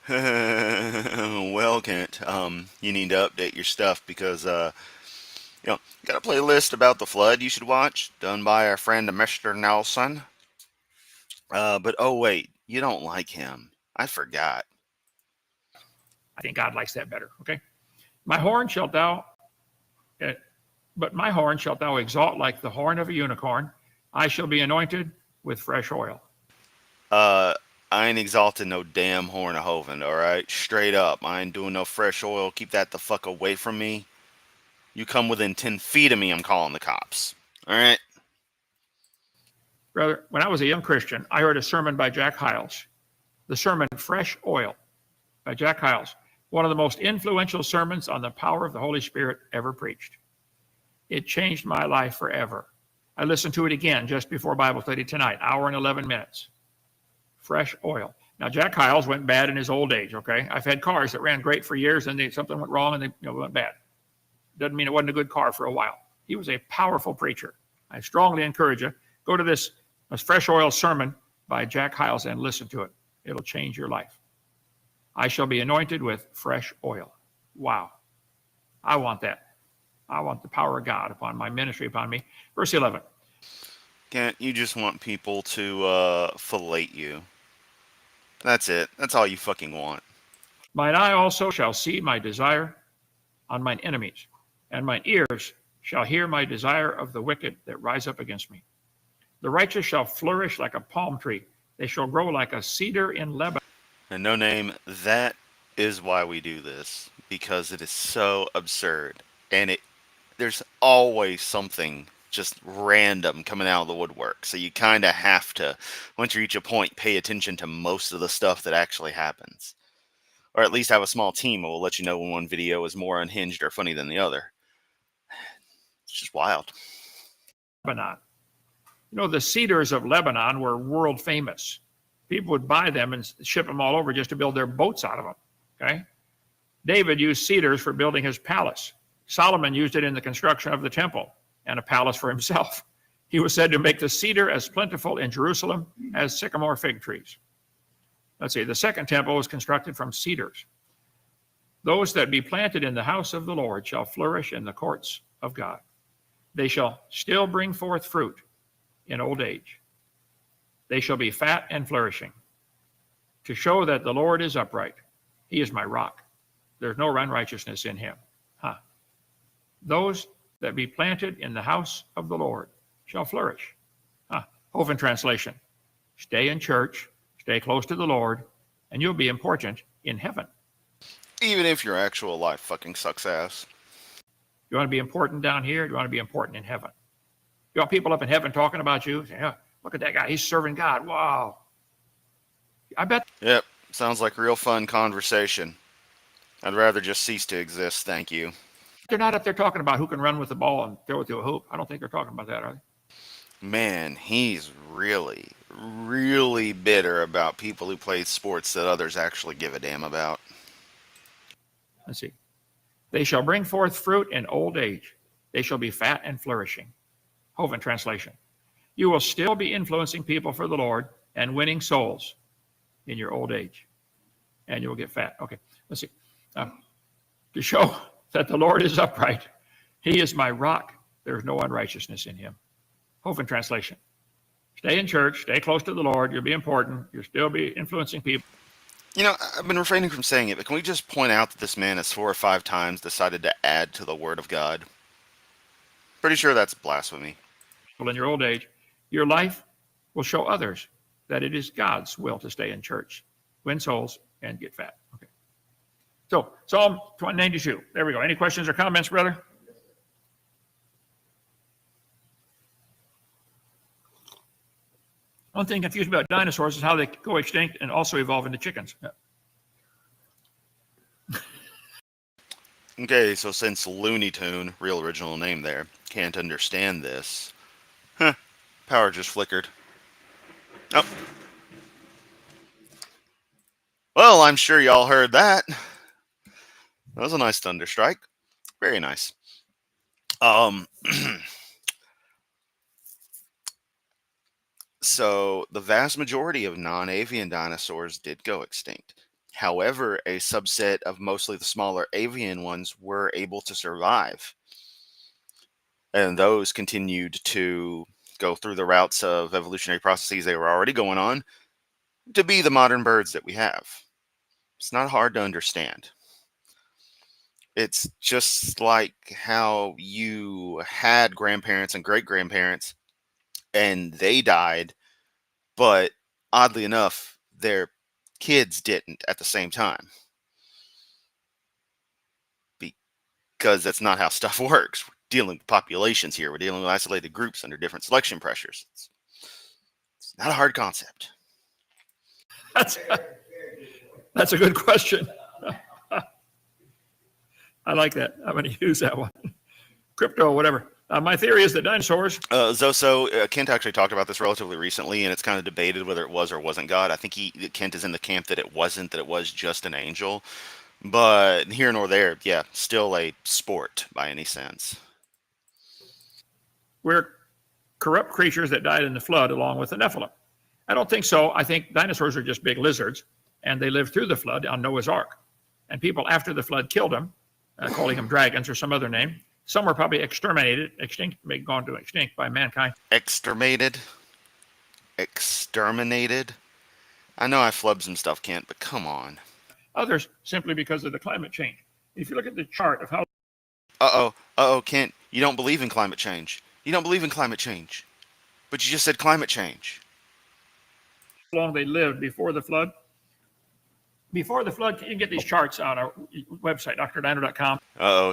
S1: Well, Kent, you need to update your stuff because, got a playlist about the flood you should watch, done by our friend Mr. Nelson. But oh wait, you don't like him. I forgot.
S2: I think God likes that better, okay? My horn shalt thou, but my horn shalt thou exalt like the horn of a unicorn. I shall be anointed with fresh oil.
S1: I ain't exalting no damn horn of Hovind, alright? Straight up. I ain't doing no fresh oil. Keep that the fuck away from me. You come within 10 feet of me, I'm calling the cops. Alright?
S2: Brother, when I was a young Christian, I heard a sermon by Jack Hyles. The sermon Fresh Oil by Jack Hyles. One of the most influential sermons on the power of the Holy Spirit ever preached. It changed my life forever. I listened to it again just before Bible study tonight, hour and 11 minutes. Fresh oil. Now, Jack Hyles went bad in his old age, okay? I've had cars that ran great for years and something went wrong and they went bad. Doesn't mean it wasn't a good car for a while. He was a powerful preacher. I strongly encourage you, go to this fresh oil sermon by Jack Hyles and listen to it. It'll change your life. I shall be anointed with fresh oil. Wow. I want that. I want the power of God upon my ministry, upon me. Verse 11.
S1: Kent, you just want people to fillet you. That's it. That's all you fucking want.
S2: Mine eye also shall see my desire on mine enemies, and mine ears shall hear my desire of the wicked that rise up against me. The righteous shall flourish like a palm tree. They shall grow like a cedar in Lebanon.
S1: And no name, that is why we do this. Because it is so absurd. And there's always something just random coming out of the woodwork. So you kind of have to, once you reach a point, pay attention to most of the stuff that actually happens. Or at least have a small team that will let you know when one video is more unhinged or funny than the other. It's just wild.
S2: Lebanon. You know, the cedars of Lebanon were world famous. People would buy them and ship them all over just to build their boats out of them. Okay? David used cedars for building his palace. Solomon used it in the construction of the temple and a palace for himself. He was said to make the cedar as plentiful in Jerusalem as sycamore fig trees. Let's see, the second temple was constructed from cedars. Those that be planted in the house of the Lord shall flourish in the courts of God. They shall still bring forth fruit in old age. They shall be fat and flourishing, to show that the Lord is upright. He is my rock. There's no unrighteousness in him. Those that be planted in the house of the Lord shall flourish. Hovind translation. Stay in church, stay close to the Lord, and you'll be important in heaven.
S1: Even if your actual life fucking sucks ass.
S2: You want to be important down here? You want to be important in heaven? You want people up in heaven talking about you? Say, oh, look at that guy. He's serving God. Wow. I bet.
S1: Yep. Sounds like real fun conversation. I'd rather just cease to exist, thank you.
S2: They're not up there talking about who can run with the ball and throw it through a hoop. I don't think they're talking about that, are they?
S1: Man, he's really, really bitter about people who play sports that others actually give a damn about.
S2: Let's see. They shall bring forth fruit in old age. They shall be fat and flourishing. Hovind translation. You will still be influencing people for the Lord and winning souls in your old age. And you will get fat. Okay, let's see. To show that the Lord is upright, he is my rock. There is no unrighteousness in him. Hovind translation. Stay in church, stay close to the Lord. You'll be important. You'll still be influencing people.
S1: You know, I've been refraining from saying it, but can we just point out that this man has 4 or 5 times decided to add to the Word of God? Pretty sure that's blasphemy.
S2: In your old age, your life will show others that it is God's will to stay in church, win souls, and get fat. Okay. So, Psalm 92. There we go. Any questions or comments, brother? One thing confused me about dinosaurs is how they go extinct and also evolve into chickens. Yeah.
S1: Okay, so since Looney Tune, real original name there, can't understand this, power just flickered. Oh. Well, I'm sure y'all heard that. That was a nice thunderstrike. Very nice. So the vast majority of non-avian dinosaurs did go extinct. However, a subset of mostly the smaller avian ones were able to survive. And those continued to go through the routes of evolutionary processes they were already going on to be the modern birds that we have. It's not hard to understand. It's just like how you had grandparents and great-grandparents and they died, but oddly enough, their kids didn't at the same time. Because that's not how stuff works. We're dealing with populations here. We're dealing with isolated groups under different selection pressures. It's not a hard concept.
S2: That's a good question. I like that. I'm going to use that one. Crypto, whatever. My theory is that dinosaurs.
S1: Zoso, Kent actually talked about this relatively recently, and it's kind of debated whether it was or wasn't God. I think Kent is in the camp that it wasn't, that it was just an angel. But here nor there, yeah, still a sport by any sense.
S2: We're corrupt creatures that died in the flood along with the Nephilim. I don't think so. I think dinosaurs are just big lizards, and they lived through the flood on Noah's Ark. And people after the flood killed them, calling them dragons or some other name. Some were probably exterminated, gone to extinct by mankind.
S1: Exterminated? I know I flubbed some stuff, Kent, but come on.
S2: Others simply because of the climate change. If you look at the chart of
S1: how... Kent, you don't believe in climate change. But you just said climate change.
S2: How long they lived before the flood. Before the flood, you can get these charts on our website, drdino.com.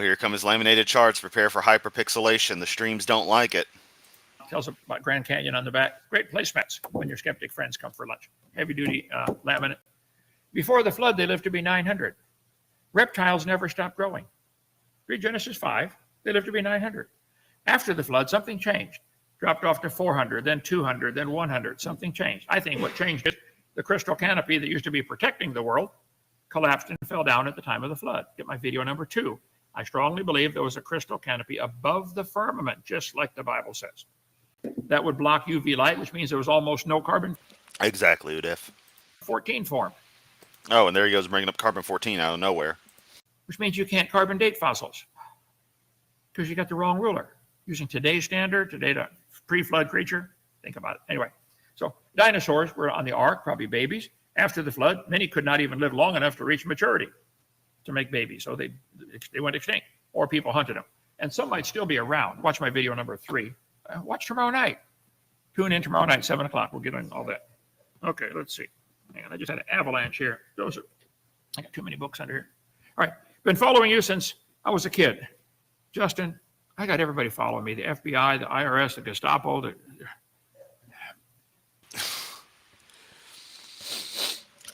S1: Here come his laminated charts. Prepare for hyperpixelation. The streams don't like it.
S2: Tells about Grand Canyon on the back. Great placemats when your skeptic friends come for lunch. Heavy-duty laminate. Before the flood, they lived to be 900. Reptiles never stopped growing. Read Genesis 5. They lived to be 900. After the flood, something changed. Dropped off to 400, then 200, then 100. Something changed. I think what changed is the crystal canopy that used to be protecting the world collapsed and fell down at the time of the flood. Get my video number 2. I strongly believe there was a crystal canopy above the firmament, just like the Bible says. That would block UV light, which means there was almost no carbon.
S1: Exactly, Udif.
S2: 14 formed.
S1: Oh, and there he goes bringing up carbon-14 out of nowhere.
S2: Which means you can't carbon date fossils because you got the wrong ruler. Using today's standard, today the pre-flood creature, think about it. Anyway, so dinosaurs were on the ark, probably babies. After the flood, many could not even live long enough to reach maturity to make babies. So they went extinct, or people hunted them. And some might still be around. Watch my video number 3. Watch tomorrow night. Tune in tomorrow night, 7 o'clock. We'll get on all that. Okay, let's see. Man, I just had an avalanche here. I got too many books under here. All right, been following you since I was a kid. Justin, I got everybody following me. The FBI, the IRS, the Gestapo.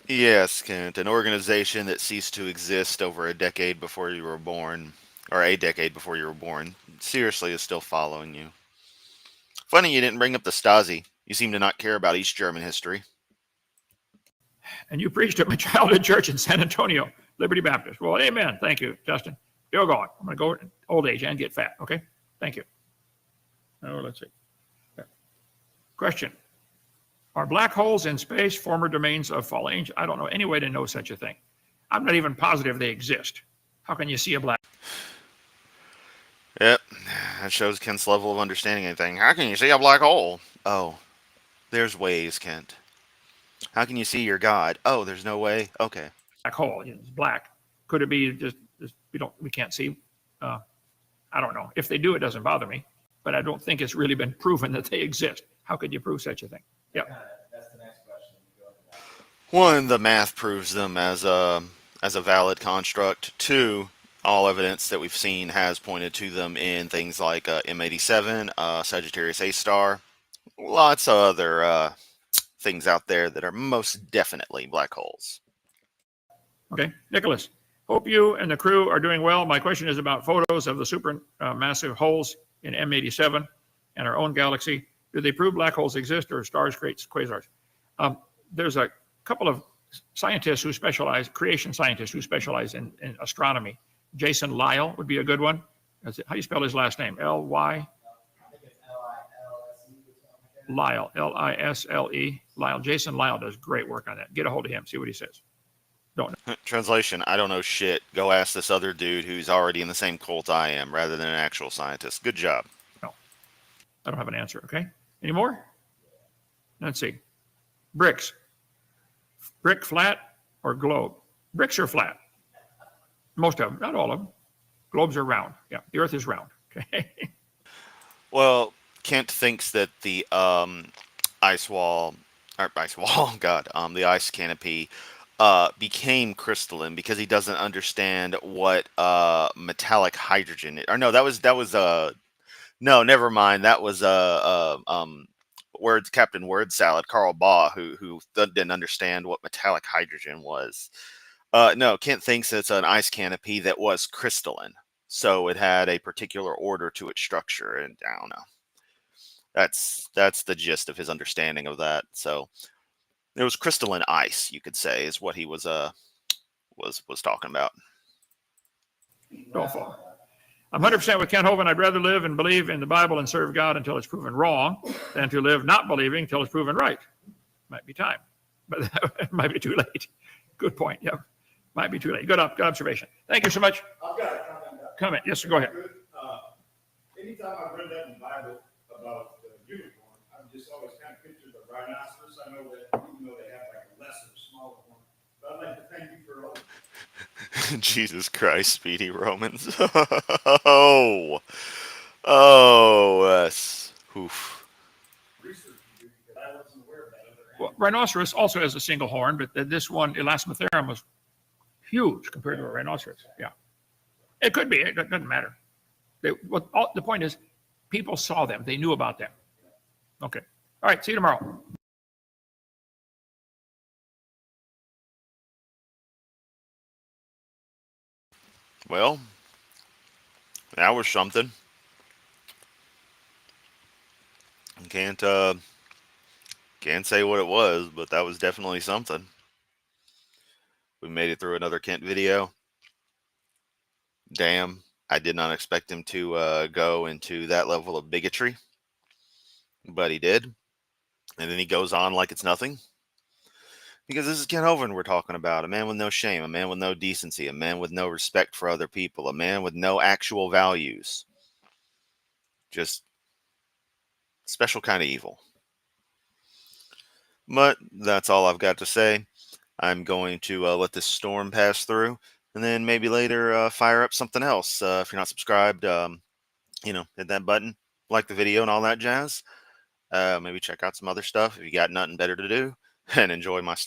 S1: Yes, Kent, an organization that ceased to exist over a decade before you were born, or a decade before you were born, seriously is still following you. Funny you didn't bring up the Stasi. You seem to not care about East German history.
S2: And you preached at my childhood church in San Antonio, Liberty Baptist. Well, amen. Thank you, Justin. Still going. I'm going to go in old age and get fat. Okay. Thank you. Oh, let's see. Question. Are black holes in space former domains of fallen angels? I don't know any way to know such a thing. I'm not even positive they exist. How can you see a black?
S1: Yep, that shows Kent's level of understanding anything. How can you see a black hole? Oh, there's ways, Kent. How can you see your God? Oh, there's no way? Okay.
S2: Black hole? It's black. Could it be just we can't see? I don't know. If they do, it doesn't bother me. But I don't think it's really been proven that they exist. How could you prove such a thing? Yeah.
S3: That's the next question.
S1: One, the math proves them as a valid construct. Two, all evidence that we've seen has pointed to them in things like M87, Sagittarius A star, lots of other things out there that are most definitely black holes.
S2: Okay, Nicholas. Hope you and the crew are doing well. My question is about photos of the supermassive holes in M87 and our own galaxy. Do they prove black holes exist or stars create quasars? There's a couple of scientists who specialize, creation scientists who specialize in astronomy. Jason Lisle would be a good one. How do you spell his last name? L-Y?
S3: I think it's L-I-L-S-E or something like that.
S2: Lisle, L-I-S-L-E. Lisle. Jason Lisle does great work on that. Get a hold of him, see what he says. Don't know.
S1: Translation, I don't know shit. Go ask this other dude who's already in the same cult I am rather than an actual scientist. Good job.
S2: No, I don't have an answer, okay? Any more? Let's see. Bricks. Brick flat or globe? Bricks are flat. Most of them, not all of them. Globes are round. Yeah, the earth is round, okay?
S1: Well, Kent thinks that the the ice canopy became crystalline because he doesn't understand what metallic hydrogen is. Or no, no, never mind. That was Captain Word Salad, Carl Baugh, who didn't understand what metallic hydrogen was. No, Kent thinks it's an ice canopy that was crystalline, so it had a particular order to its structure, and I don't know. That's the gist of his understanding of that. So it was crystalline ice, you could say, is what he was talking about.
S2: Don't fall. I'm 100% with Ken Hovind. I'd rather live and believe in the Bible and serve God until it's proven wrong than to live not believing until it's proven right. Might be time, but it might be too late. Good point. Yeah, might be too late. Good observation. Thank you so much.
S3: I've got a
S2: Comment. Yes, sir. Go ahead.
S3: Anytime I've read that in the Bible about the unicorn, I've just always kind of pictured the rhinoceros. I know that even though they have like a lesser, smaller one. But I'd like to thank you for all.
S1: Jesus Christ, Speedy Romans. That's oof.
S3: Research you do because I wasn't aware of that other
S2: Well, rhinoceros also has a single horn, but this one, Elasmotherum, was huge compared to a rhinoceros. Yeah, it could be. It doesn't matter. The point is, people saw them. They knew about them. Okay. All right. See you tomorrow.
S1: Well, that was something. Can't say what it was, but that was definitely something. We made it through another Kent video. Damn, I did not expect him to go into that level of bigotry, but he did. And then he goes on like it's nothing. Because this is Kent Hovind we're talking about. A man with no shame, a man with no decency, a man with no respect for other people, a man with no actual values. Just special kind of evil. But that's all I've got to say. I'm going to let this storm pass through, and then maybe later fire up something else. If you're not subscribed, hit that button, like the video and all that jazz. Maybe check out some other stuff if you got nothing better to do, and enjoy my